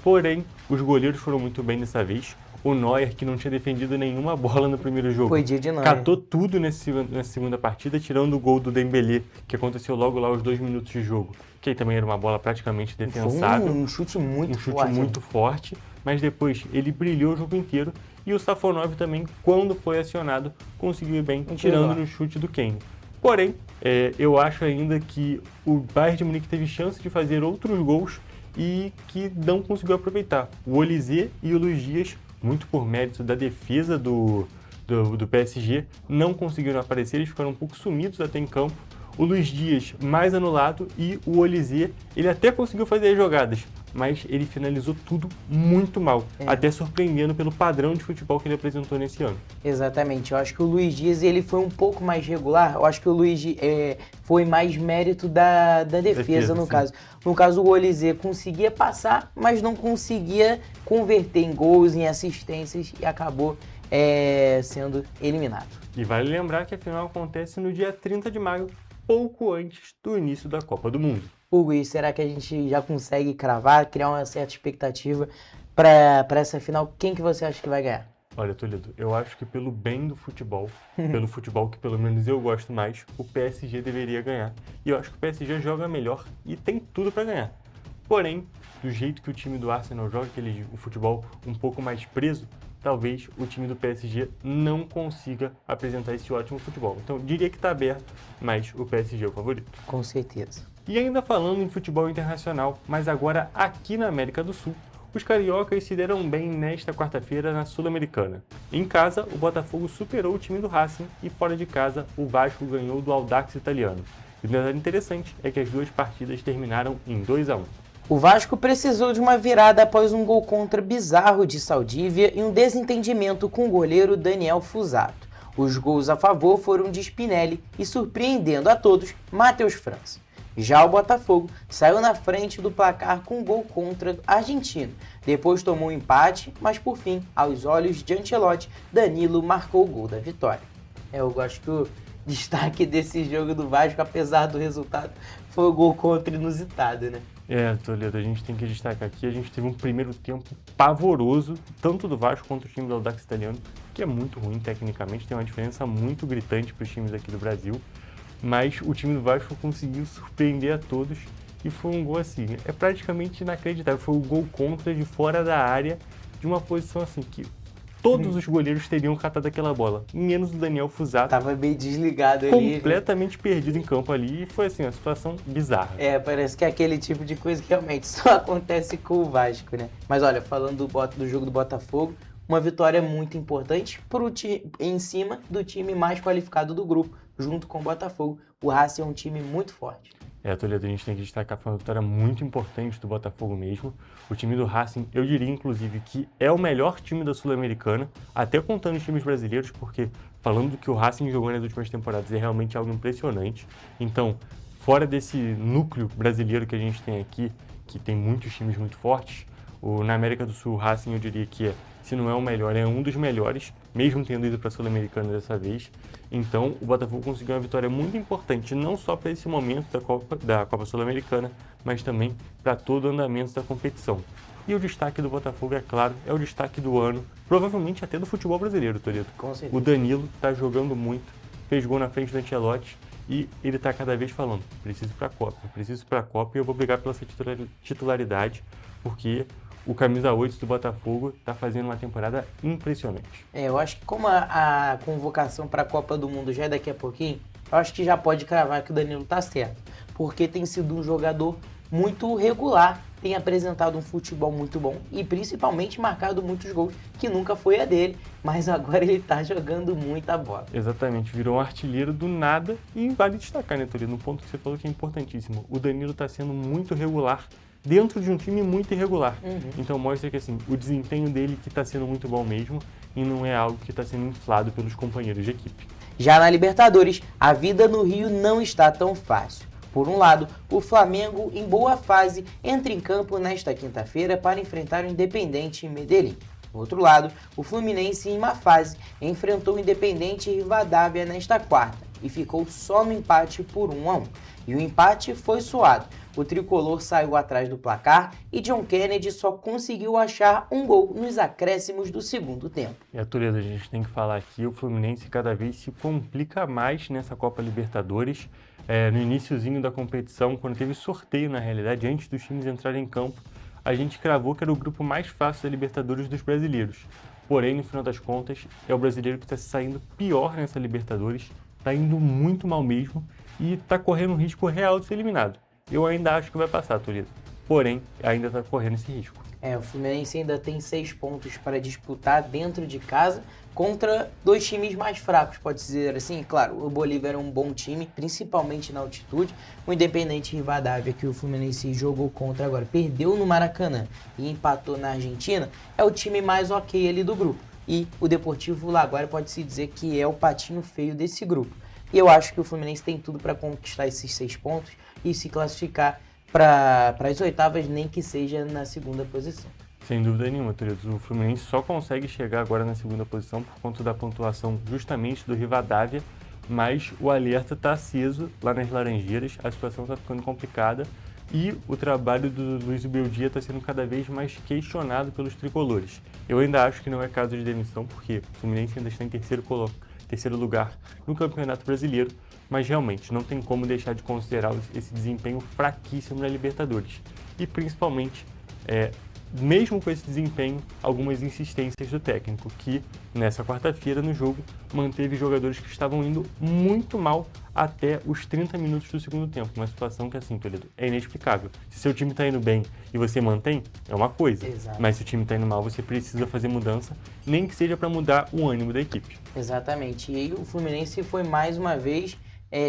Porém, os goleiros foram muito bem dessa vez. O Neuer, que não tinha defendido nenhuma bola no primeiro jogo, Foi dia de Neuer. catou tudo nessa segunda partida, tirando o gol do Dembélé, que aconteceu logo lá aos 2 minutos de jogo, que aí também era uma bola praticamente defensável. Foi um chute muito forte. Muito forte, mas depois ele brilhou o jogo inteiro, e o Safonov também, quando foi acionado, conseguiu ir bem, tirando no chute do Kane. Porém, eu acho ainda que o Bayern de Munique teve chance de fazer outros gols e que não conseguiu aproveitar. O Olise e o Luiz Dias, muito por mérito da defesa do PSG, não conseguiram aparecer, eles ficaram um pouco sumidos até em campo. O Luiz Dias mais anulado e o Olise, ele até conseguiu fazer as jogadas, mas ele finalizou tudo muito mal, até surpreendendo pelo padrão de futebol que ele apresentou nesse ano. Exatamente, eu acho que o Luiz Dias ele foi um pouco mais regular, eu acho que o Luiz foi mais mérito da defesa no caso. No caso, o Olise conseguia passar, mas não conseguia converter em gols, em assistências e acabou sendo eliminado. E vale lembrar que a final acontece no dia 30 de maio, pouco antes do início da Copa do Mundo. Hugo, e será que a gente já consegue cravar, criar uma certa expectativa para essa final? Quem que você acha que vai ganhar? Olha, Toledo, eu acho que pelo bem do futebol, pelo futebol que pelo menos eu gosto mais, o PSG deveria ganhar. E eu acho que o PSG joga melhor e tem tudo para ganhar. Porém, do jeito que o time do Arsenal joga, o futebol um pouco mais preso, talvez o time do PSG não consiga apresentar esse ótimo futebol. Então, eu diria que está aberto, mas o PSG é o favorito. Com certeza. E ainda falando em futebol internacional, mas agora aqui na América do Sul, os cariocas se deram bem nesta quarta-feira na Sul-Americana. Em casa, o Botafogo superou o time do Racing e fora de casa, o Vasco ganhou do Audax italiano. E o detalhe interessante é que as duas partidas terminaram em 2-1. O Vasco precisou de uma virada após um gol contra bizarro de Saldívia e um desentendimento com o goleiro Daniel Fusato. Os gols a favor foram de Spinelli e, surpreendendo a todos, Matheus França. Já o Botafogo saiu na frente do placar com um gol contra argentino. Depois tomou um empate, mas por fim, aos olhos de Ancelotti, Danilo marcou o gol da vitória. Eu gosto que o destaque desse jogo do Vasco, apesar do resultado, foi o gol contra inusitado, né? Toledo, a gente tem que destacar aqui, a gente teve um primeiro tempo pavoroso, tanto do Vasco quanto do time do Audax italiano, que é muito ruim tecnicamente, tem uma diferença muito gritante para os times aqui do Brasil, mas o time do Vasco conseguiu surpreender a todos e foi um gol assim, praticamente inacreditável, foi o gol contra de fora da área, de uma posição assim que todos os goleiros teriam catado aquela bola, menos o Daniel Fusato. Tava bem desligado ali. Completamente perdido em campo ali e foi assim, uma situação bizarra. Parece que é aquele tipo de coisa que realmente só acontece com o Vasco, né? Mas olha, falando do jogo do Botafogo, uma vitória muito importante em cima do time mais qualificado do grupo, junto com o Botafogo. O Racing é um time muito forte. Toledo, a gente tem que destacar, foi uma vitória muito importante do Botafogo mesmo. O time do Racing, eu diria inclusive que é o melhor time da Sul-Americana, até contando os times brasileiros, porque falando do que o Racing jogou nas últimas temporadas é realmente algo impressionante. Então, fora desse núcleo brasileiro que a gente tem aqui, que tem muitos times muito fortes, na América do Sul, o Racing eu diria que se não é o melhor, é um dos melhores, mesmo tendo ido para a Sul-Americana dessa vez. Então, o Botafogo conseguiu uma vitória muito importante, não só para esse momento da Copa Sul-Americana, mas também para todo o andamento da competição. E o destaque do Botafogo, é claro, é o destaque do ano, provavelmente até do futebol brasileiro, Toledo. Com certeza. O Danilo está jogando muito, fez gol na frente do Ancelotti e ele está cada vez falando, preciso para a Copa e eu vou brigar pela titularidade, porque o camisa 8 do Botafogo está fazendo uma temporada impressionante. Eu acho que como a convocação para a Copa do Mundo já é daqui a pouquinho, eu acho que já pode cravar que o Danilo está certo. Porque tem sido um jogador muito regular, tem apresentado um futebol muito bom e principalmente marcado muitos gols, que nunca foi a dele, mas agora ele está jogando muita bola. Exatamente, virou um artilheiro do nada e vale destacar, né, Toledo, um ponto que você falou que é importantíssimo. O Danilo está sendo muito regular dentro de um time muito irregular. Então mostra que assim, o desempenho dele que está sendo muito bom mesmo e não é algo que está sendo inflado pelos companheiros de equipe. Já na Libertadores, a vida no Rio não está tão fácil. Por um lado, o Flamengo, em boa fase, entra em campo nesta quinta-feira para enfrentar o Independente em Medellín. Do outro lado, o Fluminense, em má fase, enfrentou o Independente Rivadavia nesta quarta e ficou só no empate por 1-1. E o empate foi suado. O tricolor saiu atrás do placar e John Kennedy só conseguiu achar um gol nos acréscimos do segundo tempo. E a Toledo, a gente tem que falar aqui, o Fluminense cada vez se complica mais nessa Copa Libertadores. No iniciozinho da competição, quando teve sorteio na realidade, antes dos times entrarem em campo, a gente cravou que era o grupo mais fácil da Libertadores dos brasileiros. Porém, no final das contas, é o brasileiro que está se saindo pior nessa Libertadores, está indo muito mal mesmo e está correndo um risco real de ser eliminado. Eu ainda acho que vai passar, Toledo. Porém, ainda está correndo esse risco. O Fluminense ainda tem 6 pontos para disputar dentro de casa contra 2 times mais fracos, pode dizer assim. Claro, o Bolívar é um bom time, principalmente na altitude. O Independente Rivadavia, que o Fluminense jogou contra agora, perdeu no Maracanã e empatou na Argentina, é o time mais ok ali do grupo. E o Deportivo Laguaira pode-se dizer que é o patinho feio desse grupo. E eu acho que o Fluminense tem tudo para conquistar esses 6 pontos e se classificar para as oitavas, nem que seja na segunda posição. Sem dúvida nenhuma, Toledo. O Fluminense só consegue chegar agora na segunda posição por conta da pontuação justamente do Rivadavia, mas o alerta está aceso lá nas Laranjeiras, a situação está ficando complicada e o trabalho do Luiz Beldia está sendo cada vez mais questionado pelos tricolores. Eu ainda acho que não é caso de demissão, porque o Fluminense ainda está em terceiro lugar no Campeonato Brasileiro, mas realmente não tem como deixar de considerar esse desempenho fraquíssimo na Libertadores. E principalmente, mesmo com esse desempenho, algumas insistências do técnico, que nessa quarta-feira no jogo manteve jogadores que estavam indo muito mal até os 30 minutos do segundo tempo. Uma situação que, assim, Toledo, é inexplicável. Se seu time está indo bem e você mantém, é uma coisa. Exato. Mas se o time está indo mal, você precisa fazer mudança, nem que seja para mudar o ânimo da equipe. Exatamente. E aí o Fluminense foi mais uma vez...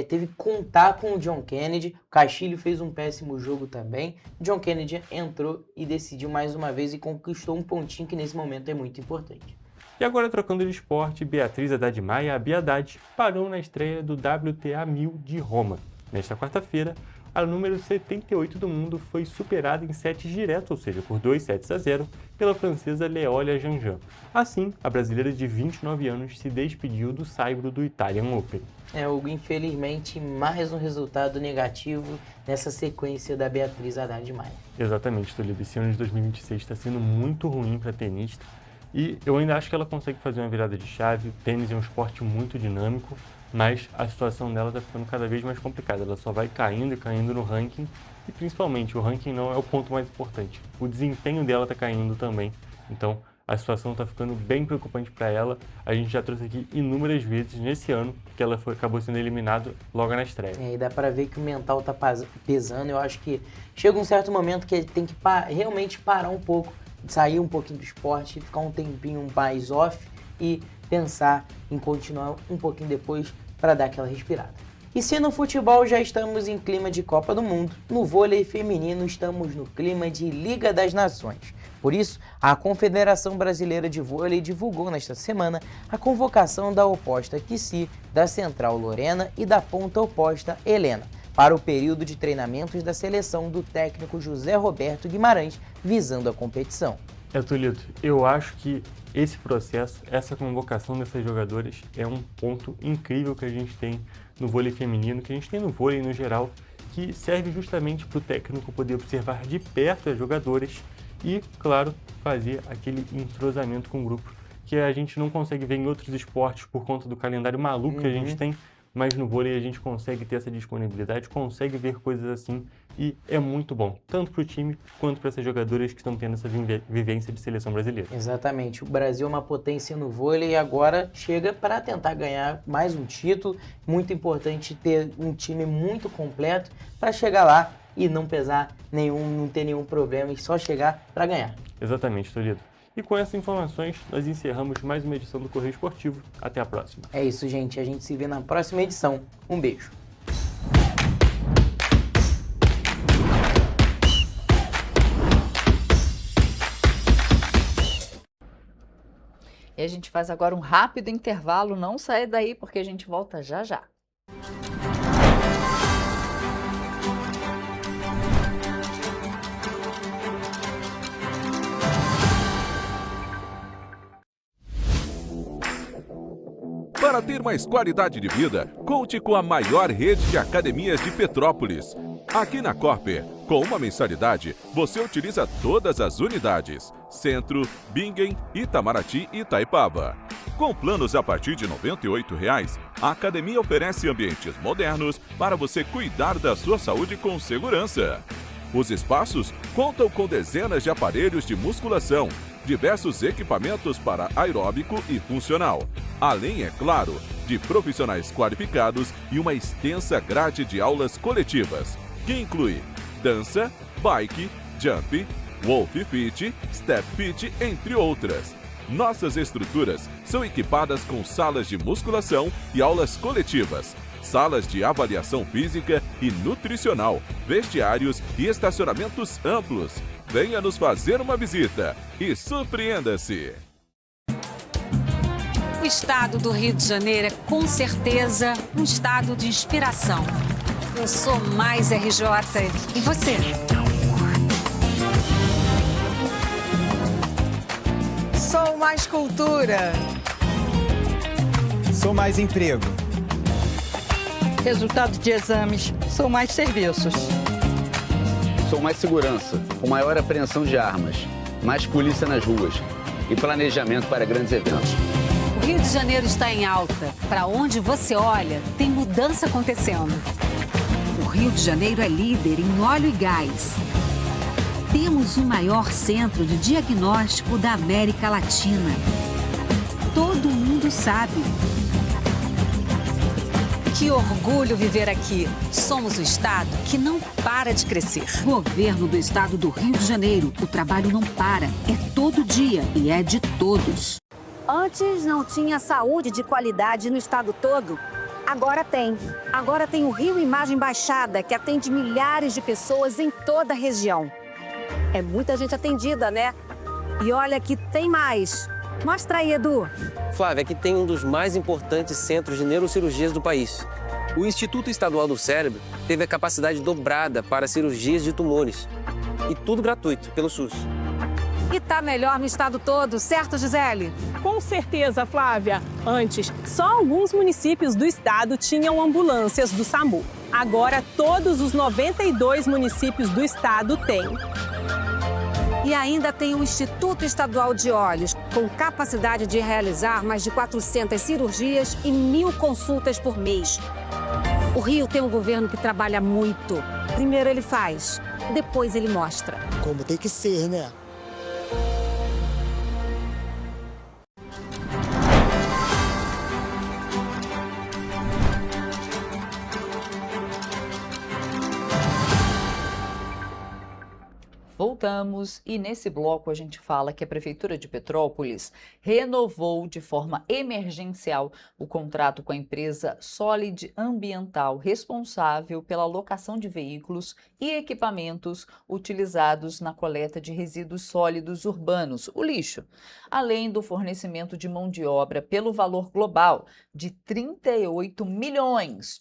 teve que contar com o John Kennedy. O Castilho fez um péssimo jogo também. O John Kennedy entrou e decidiu mais uma vez e conquistou um pontinho que nesse momento é muito importante. E agora, trocando de esporte, Beatriz Haddad Maia, a Bia Haddad, parou na estreia do WTA 1000 de Roma. Nesta quarta-feira, a número 78 do mundo foi superada em sets diretos, ou seja, por 2-0, pela francesa Léolia Jean-Jean. Assim, a brasileira de 29 anos se despediu do saibro do Italian Open. Hugo, infelizmente, mais um resultado negativo nessa sequência da Beatriz Haddad Maia. Exatamente, Toledo. Esse ano de 2026 está sendo muito ruim para a tenista e eu ainda acho que ela consegue fazer uma virada de chave. O tênis é um esporte muito dinâmico, mas a situação dela está ficando cada vez mais complicada. Ela só vai caindo e caindo no ranking e, principalmente, o ranking não é o ponto mais importante. O desempenho dela está caindo também. Então, a situação está ficando bem preocupante para ela. A gente já trouxe aqui inúmeras vezes nesse ano que ela acabou sendo eliminada logo na estreia. E dá para ver que o mental está pesando. Eu acho que chega um certo momento que ele tem que realmente parar um pouco, sair um pouquinho do esporte, ficar um tempinho mais off e pensar em continuar um pouquinho depois para dar aquela respirada. E se no futebol já estamos em clima de Copa do Mundo, no vôlei feminino estamos no clima de Liga das Nações. Por isso, a Confederação Brasileira de Vôlei divulgou nesta semana a convocação da oposta Kissi, da central Lorena e da ponta oposta Helena, para o período de treinamentos da seleção do técnico José Roberto Guimarães, visando a competição. Toledo, eu acho que esse processo, essa convocação dessas jogadoras é um ponto incrível que a gente tem no vôlei feminino, que a gente tem no vôlei no geral, que serve justamente para o técnico poder observar de perto as jogadoras e, claro, fazer aquele entrosamento com o grupo, que a gente não consegue ver em outros esportes por conta do calendário maluco que a gente tem, mas no vôlei a gente consegue ter essa disponibilidade, consegue ver coisas assim e é muito bom, tanto para o time quanto para essas jogadoras que estão tendo essa vivência de seleção brasileira. Exatamente, o Brasil é uma potência no vôlei e agora chega para tentar ganhar mais um título. Muito importante ter um time muito completo para chegar lá e não pesar não ter nenhum problema e só chegar para ganhar. Exatamente, Toledo. E com essas informações, nós encerramos mais uma edição do Correio Esportivo. Até a próxima. É isso, gente. A gente se vê na próxima edição. Um beijo. E a gente faz agora um rápido intervalo. Não saia daí, porque a gente volta já já. Para ter mais qualidade de vida, conte com a maior rede de academias de Petrópolis. Aqui na Corper, com uma mensalidade, você utiliza todas as unidades: Centro, Bingen, Itamaraty e Itaipava. Com planos a partir de R$ 98,00, a academia oferece ambientes modernos para você cuidar da sua saúde com segurança. Os espaços contam com dezenas de aparelhos de musculação, diversos equipamentos para aeróbico e funcional, além, é claro, de profissionais qualificados e uma extensa grade de aulas coletivas, que inclui dança, bike, jump, wolf fit, step fit, entre outras. Nossas estruturas são equipadas com salas de musculação e aulas coletivas, salas de avaliação física e nutricional, vestiários e estacionamentos amplos. Venha nos fazer uma visita e surpreenda-se! O estado do Rio de Janeiro é com certeza um estado de inspiração. Eu sou mais RJ. E você? Sou mais cultura. Sou mais emprego. Resultado de exames. Sou mais serviços. Sou mais segurança, com maior apreensão de armas, mais polícia nas ruas e planejamento para grandes eventos. O Rio de Janeiro está em alta. Para onde você olha, tem mudança acontecendo. O Rio de Janeiro é líder em óleo e gás. Temos o maior centro de diagnóstico da América Latina. Todo mundo sabe. Que orgulho viver aqui. Somos o estado que não para de crescer. Governo do estado do Rio de Janeiro. O trabalho não para. É todo dia e é de todos. Antes não tinha saúde de qualidade no estado todo. Agora tem. Agora tem o Rio Imagem Baixada, que atende milhares de pessoas em toda a região. É muita gente atendida, né? E olha que tem mais. Mostra aí, Edu. Flávia, aqui tem um dos mais importantes centros de neurocirurgias do país. O Instituto Estadual do Cérebro teve a capacidade dobrada para cirurgias de tumores. E tudo gratuito, pelo SUS. E tá melhor no estado todo, certo, Gisele? Com certeza, Flávia. Antes, só alguns municípios do estado tinham ambulâncias do SAMU. Agora, todos os 92 municípios do estado têm. E ainda tem o Instituto Estadual de Olhos, com capacidade de realizar mais de 400 cirurgias e 1.000 consultas por mês. O Rio tem um governo que trabalha muito. Primeiro ele faz, depois ele mostra. Como tem que ser, né? Voltamos e nesse bloco a gente fala que a Prefeitura de Petrópolis renovou de forma emergencial o contrato com a empresa Solid Ambiental, responsável pela locação de veículos e equipamentos utilizados na coleta de resíduos sólidos urbanos, o lixo, além do fornecimento de mão de obra pelo valor global de R$ 38 milhões.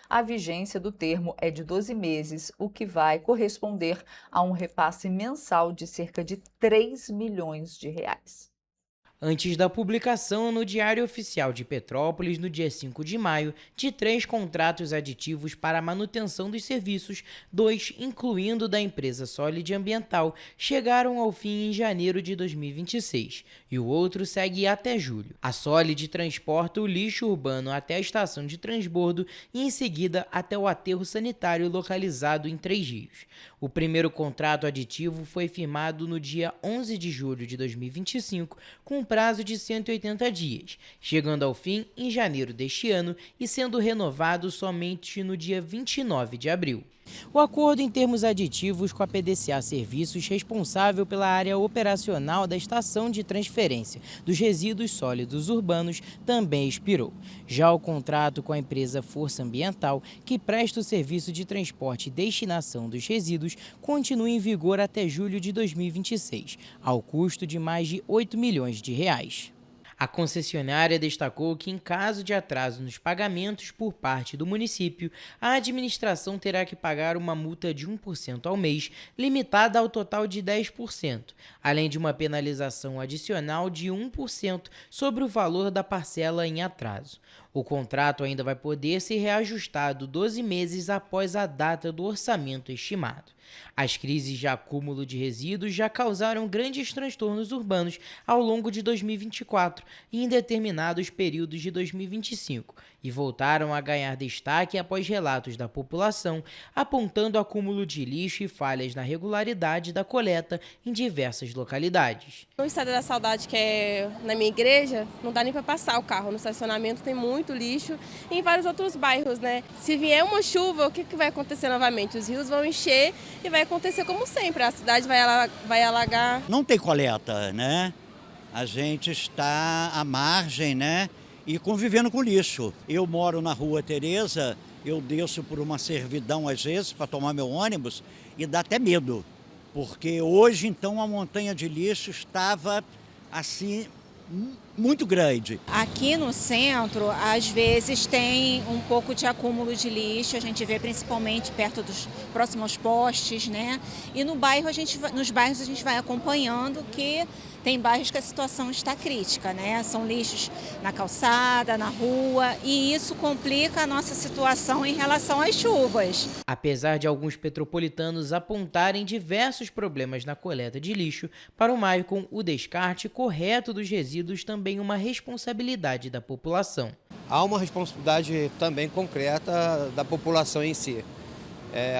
A vigência do termo é de 12 meses, o que vai corresponder a um repasse mensal de cerca de R$ 3 milhões. Antes da publicação no Diário Oficial de Petrópolis, no dia 5 de maio, de 3 contratos aditivos para a manutenção dos serviços, 2, incluindo da empresa Solid Ambiental, chegaram ao fim em janeiro de 2026, e o outro segue até julho. A Solid transporta o lixo urbano até a estação de transbordo e, em seguida, até o aterro sanitário localizado em Três Rios. O primeiro contrato aditivo foi firmado no dia 11 de julho de 2025, com prazo de 180 dias, chegando ao fim em janeiro deste ano e sendo renovado somente no dia 29 de abril. O acordo em termos aditivos com a PDCA Serviços, responsável pela área operacional da estação de transferência dos resíduos sólidos urbanos, também expirou. Já o contrato com a empresa Força Ambiental, que presta o serviço de transporte e destinação dos resíduos, continua em vigor até julho de 2026, ao custo de mais de R$ 8 milhões. A concessionária destacou que, em caso de atraso nos pagamentos por parte do município, a administração terá que pagar uma multa de 1% ao mês, limitada ao total de 10%, além de uma penalização adicional de 1% sobre o valor da parcela em atraso. O contrato ainda vai poder ser reajustado 12 meses após a data do orçamento estimado. As crises de acúmulo de resíduos já causaram grandes transtornos urbanos ao longo de 2024 e em determinados períodos de 2025, e voltaram a ganhar destaque após relatos da população apontando acúmulo de lixo e falhas na regularidade da coleta em diversas localidades. No Estrada da Saudade, que é na minha igreja, não dá nem para passar o carro. No estacionamento tem muito lixo e em vários outros bairros, né? Se vier uma chuva, o que vai acontecer novamente? Os rios vão encher e vai acontecer como sempre, a cidade vai alagar. Não tem coleta, né? A gente está à margem, né? E convivendo com lixo. Eu moro na Rua Tereza, eu desço por uma servidão às vezes para tomar meu ônibus e dá até medo. Porque hoje, então, a montanha de lixo estava, assim, muito grande. Aqui no centro, às vezes tem um pouco de acúmulo de lixo, a gente vê principalmente perto dos próximos postes, né? E no bairro nos bairros a gente vai acompanhando que tem bairros que a situação está crítica, né? São lixos na calçada, na rua, e isso complica a nossa situação em relação às chuvas. Apesar de alguns petropolitanos apontarem diversos problemas na coleta de lixo, para o Maicon, o descarte correto dos resíduos também é uma responsabilidade da população. Há uma responsabilidade também concreta da população em si.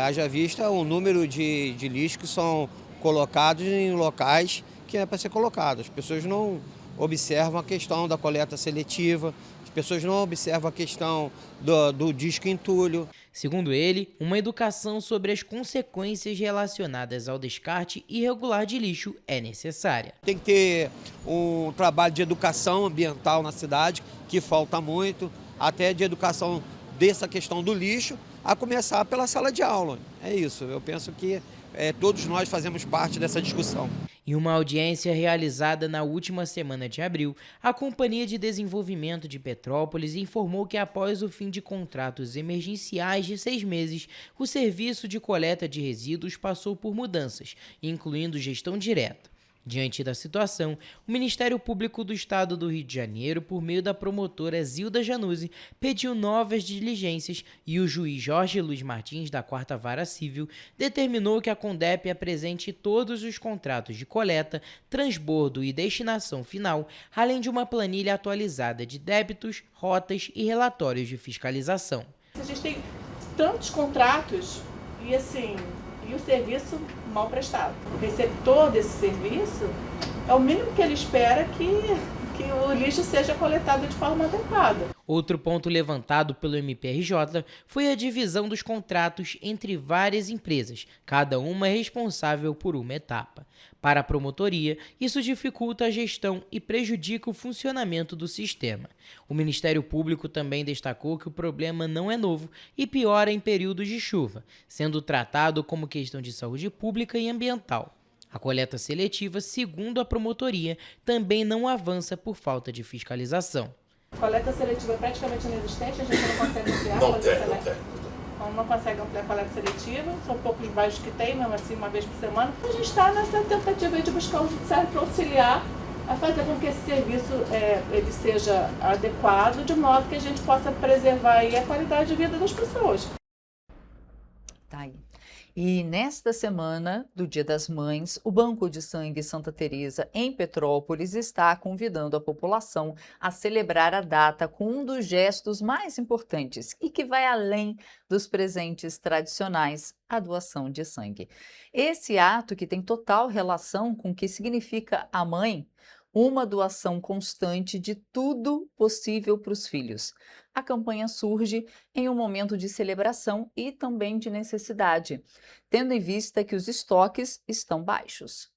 Haja vista o número de lixo que são colocados em locais que é para ser colocado. As pessoas não observam a questão da coleta seletiva, as pessoas não observam a questão do disco entulho. Segundo ele, uma educação sobre as consequências relacionadas ao descarte irregular de lixo é necessária. Tem que ter um trabalho de educação ambiental na cidade, que falta muito, até de educação dessa questão do lixo, a começar pela sala de aula. É isso, eu penso que todos nós fazemos parte dessa discussão. Em uma audiência realizada na última semana de abril, a Companhia de Desenvolvimento de Petrópolis informou que após o fim de contratos emergenciais de 6 meses, o serviço de coleta de resíduos passou por mudanças, incluindo gestão direta. Diante da situação, o Ministério Público do Estado do Rio de Janeiro, por meio da promotora Zilda Januzzi, pediu novas diligências e o juiz Jorge Luiz Martins, da 4ª Vara Civil, determinou que a Condep apresente todos os contratos de coleta, transbordo e destinação final, além de uma planilha atualizada de débitos, rotas e relatórios de fiscalização. A gente tem tantos contratos e o serviço mal prestado. O receptor desse serviço é o mínimo que ele espera que o lixo seja coletado de forma adequada. Outro ponto levantado pelo MPRJ foi a divisão dos contratos entre várias empresas, cada uma responsável por uma etapa. Para a promotoria, isso dificulta a gestão e prejudica o funcionamento do sistema. O Ministério Público também destacou que o problema não é novo e piora em períodos de chuva, sendo tratado como questão de saúde pública e ambiental. A coleta seletiva, segundo a promotoria, também não avança por falta de fiscalização. A coleta seletiva é praticamente inexistente, a gente não consegue ampliar a coleta seletiva. Não consegue ampliar a coleta seletiva, são poucos bairros que tem, mesmo assim, uma vez por semana. A gente está nessa tentativa de buscar o judiciário para auxiliar a fazer com que esse serviço ele seja adequado, de modo que a gente possa preservar aí a qualidade de vida das pessoas. Tá aí. E nesta semana do Dia das Mães, o Banco de Sangue Santa Teresa em Petrópolis está convidando a população a celebrar a data com um dos gestos mais importantes e que vai além dos presentes tradicionais, a doação de sangue. Esse ato, que tem total relação com o que significa a mãe, uma doação constante de tudo possível para os filhos. A campanha surge em um momento de celebração e também de necessidade, tendo em vista que os estoques estão baixos.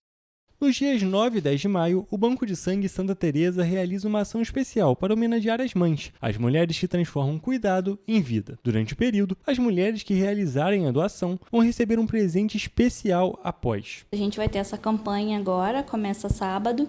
Nos dias 9 e 10 de maio, o Banco de Sangue Santa Teresa realiza uma ação especial para homenagear as mães, as mulheres que transformam cuidado em vida. Durante o período, as mulheres que realizarem a doação vão receber um presente especial após. A gente vai ter essa campanha agora, começa sábado,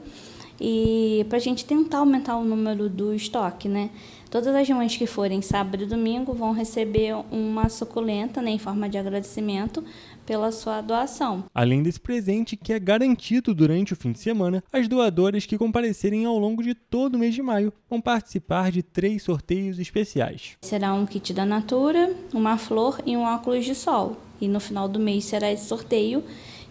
e para a gente tentar aumentar o número do estoque, né? Todas as mães que forem sábado e domingo vão receber uma suculenta, né, em forma de agradecimento pela sua doação. Além desse presente que é garantido durante o fim de semana, as doadoras que comparecerem ao longo de todo o mês de maio vão participar de 3 sorteios especiais. Será um kit da Natura, uma flor e um óculos de sol. E no final do mês será esse sorteio.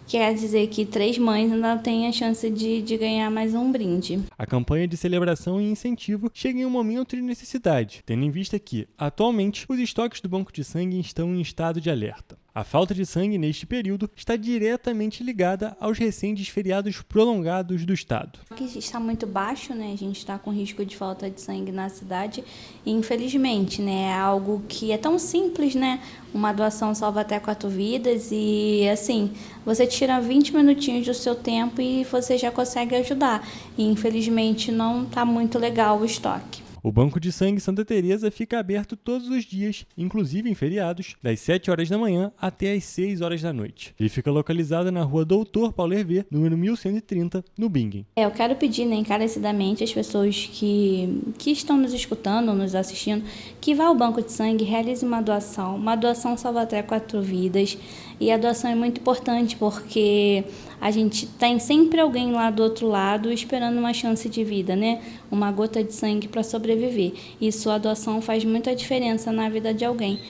Quer dizer que 3 mães ainda têm a chance de ganhar mais um brinde. A campanha de celebração e incentivo chega em um momento de necessidade, tendo em vista que, atualmente, os estoques do banco de sangue estão em estado de alerta. A falta de sangue neste período está diretamente ligada aos recentes feriados prolongados do estado. Aqui está muito baixo, né? A gente está com risco de falta de sangue na cidade e, infelizmente, né, é algo que é tão simples, né? Uma doação salva até 4 vidas e, assim, você tira 20 minutinhos do seu tempo e você já consegue ajudar. E, infelizmente, não está muito legal o estoque. O Banco de Sangue Santa Teresa fica aberto todos os dias, inclusive em feriados, das 7 horas da manhã até as 6 horas da noite. Ele fica localizado na rua Doutor Paulo Hervé, número 1130, no Bingen. Eu quero pedir, né, encarecidamente às pessoas que estão nos escutando, nos assistindo, que vá ao Banco de Sangue, realize uma doação. Uma doação salva até 4 vidas. E a doação é muito importante porque a gente tem sempre alguém lá do outro lado esperando uma chance de vida, né? Uma gota de sangue para sobreviver. Isso, a doação faz muita diferença na vida de alguém.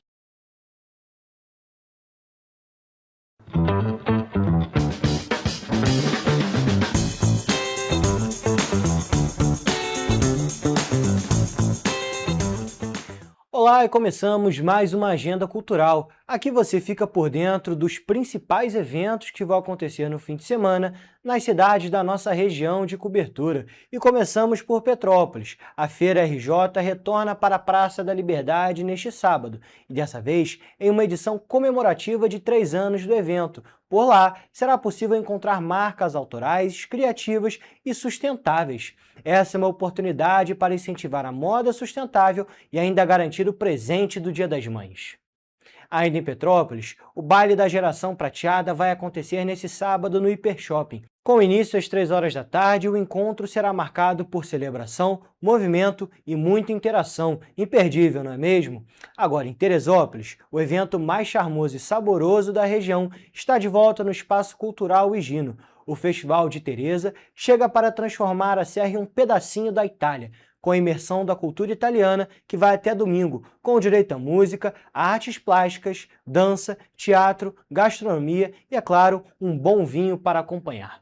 Olá, e começamos mais uma agenda cultural. Aqui você fica por dentro dos principais eventos que vão acontecer no fim de semana nas cidades da nossa região de cobertura. E começamos por Petrópolis. A Feira RJ retorna para a Praça da Liberdade neste sábado, e dessa vez em uma edição comemorativa de 3 anos do evento. Por lá, será possível encontrar marcas autorais, criativas e sustentáveis. Essa é uma oportunidade para incentivar a moda sustentável e ainda garantir o presente do Dia das Mães. Ainda em Petrópolis, o Baile da Geração Prateada vai acontecer nesse sábado no Hipershopping. Com início às 3 horas da tarde, o encontro será marcado por celebração, movimento e muita interação. Imperdível, não é mesmo? Agora, em Teresópolis, o evento mais charmoso e saboroso da região está de volta no Espaço Cultural Higino. O Festival de Teresa chega para transformar a serra em um pedacinho da Itália, com a imersão da cultura italiana que vai até domingo, com direito a música, artes plásticas, dança, teatro, gastronomia e, é claro, um bom vinho para acompanhar.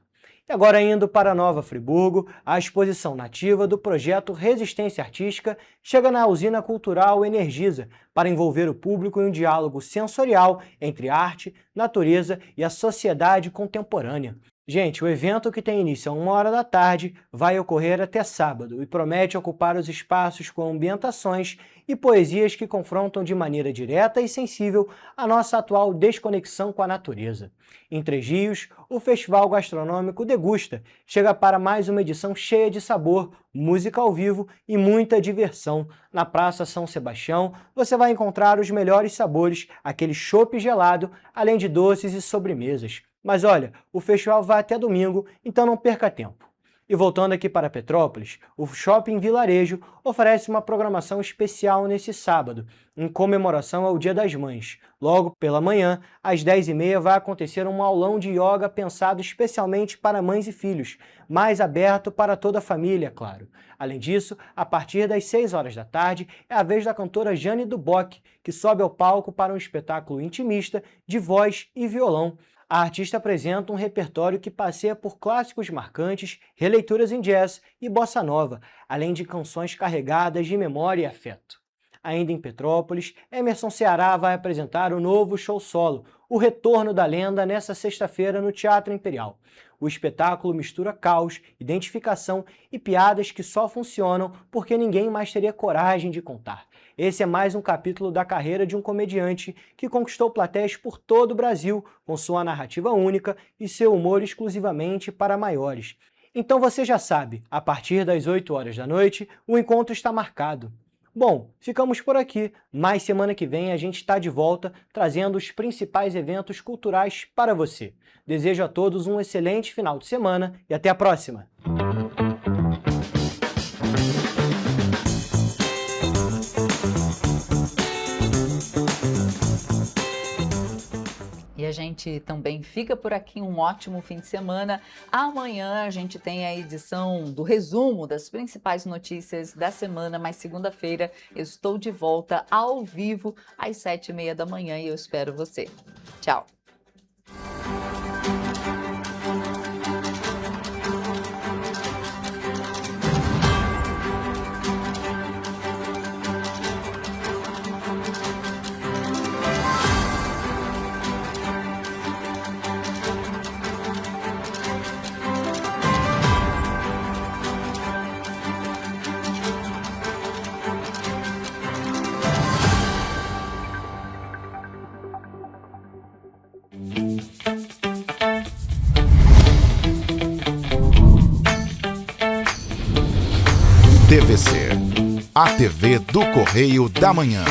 E agora, indo para Nova Friburgo, a exposição nativa do projeto Resistência Artística chega na usina cultural Energisa para envolver o público em um diálogo sensorial entre arte, natureza e a sociedade contemporânea. Gente, o evento, que tem início a 1 hora da tarde, vai ocorrer até sábado e promete ocupar os espaços com ambientações e poesias que confrontam de maneira direta e sensível a nossa atual desconexão com a natureza. Em Três Rios, o Festival Gastronômico Degusta chega para mais uma edição cheia de sabor, música ao vivo e muita diversão. Na Praça São Sebastião, você vai encontrar os melhores sabores, aquele chopp gelado, além de doces e sobremesas. Mas olha, o festival vai até domingo, então não perca tempo. E voltando aqui para Petrópolis, o Shopping Vilarejo oferece uma programação especial nesse sábado, em comemoração ao Dia das Mães. Logo pela manhã, às 10h30, vai acontecer um aulão de yoga pensado especialmente para mães e filhos, mais aberto para toda a família, claro. Além disso, a partir das 6 horas da tarde, é a vez da cantora Jane Duboc, que sobe ao palco para um espetáculo intimista de voz e violão. A artista apresenta um repertório que passeia por clássicos marcantes, releituras em jazz e bossa nova, além de canções carregadas de memória e afeto. Ainda em Petrópolis, Emerson Ceará vai apresentar o novo show solo, O Retorno da Lenda, nesta sexta-feira no Teatro Imperial. O espetáculo mistura caos, identificação e piadas que só funcionam porque ninguém mais teria coragem de contar. Esse é mais um capítulo da carreira de um comediante que conquistou plateias por todo o Brasil, com sua narrativa única e seu humor exclusivamente para maiores. Então você já sabe, a partir das 8 horas da noite, o encontro está marcado. Bom, ficamos por aqui, mas semana que vem a gente está de volta trazendo os principais eventos culturais para você. Desejo a todos um excelente final de semana e até a próxima! gente também fica por aqui. Um ótimo fim de semana. Amanhã a gente tem a edição do resumo das principais notícias da semana, mas segunda-feira eu estou de volta ao vivo às 7h30 da manhã e eu espero você. Tchau! TVC, a TV do Correio da Manhã.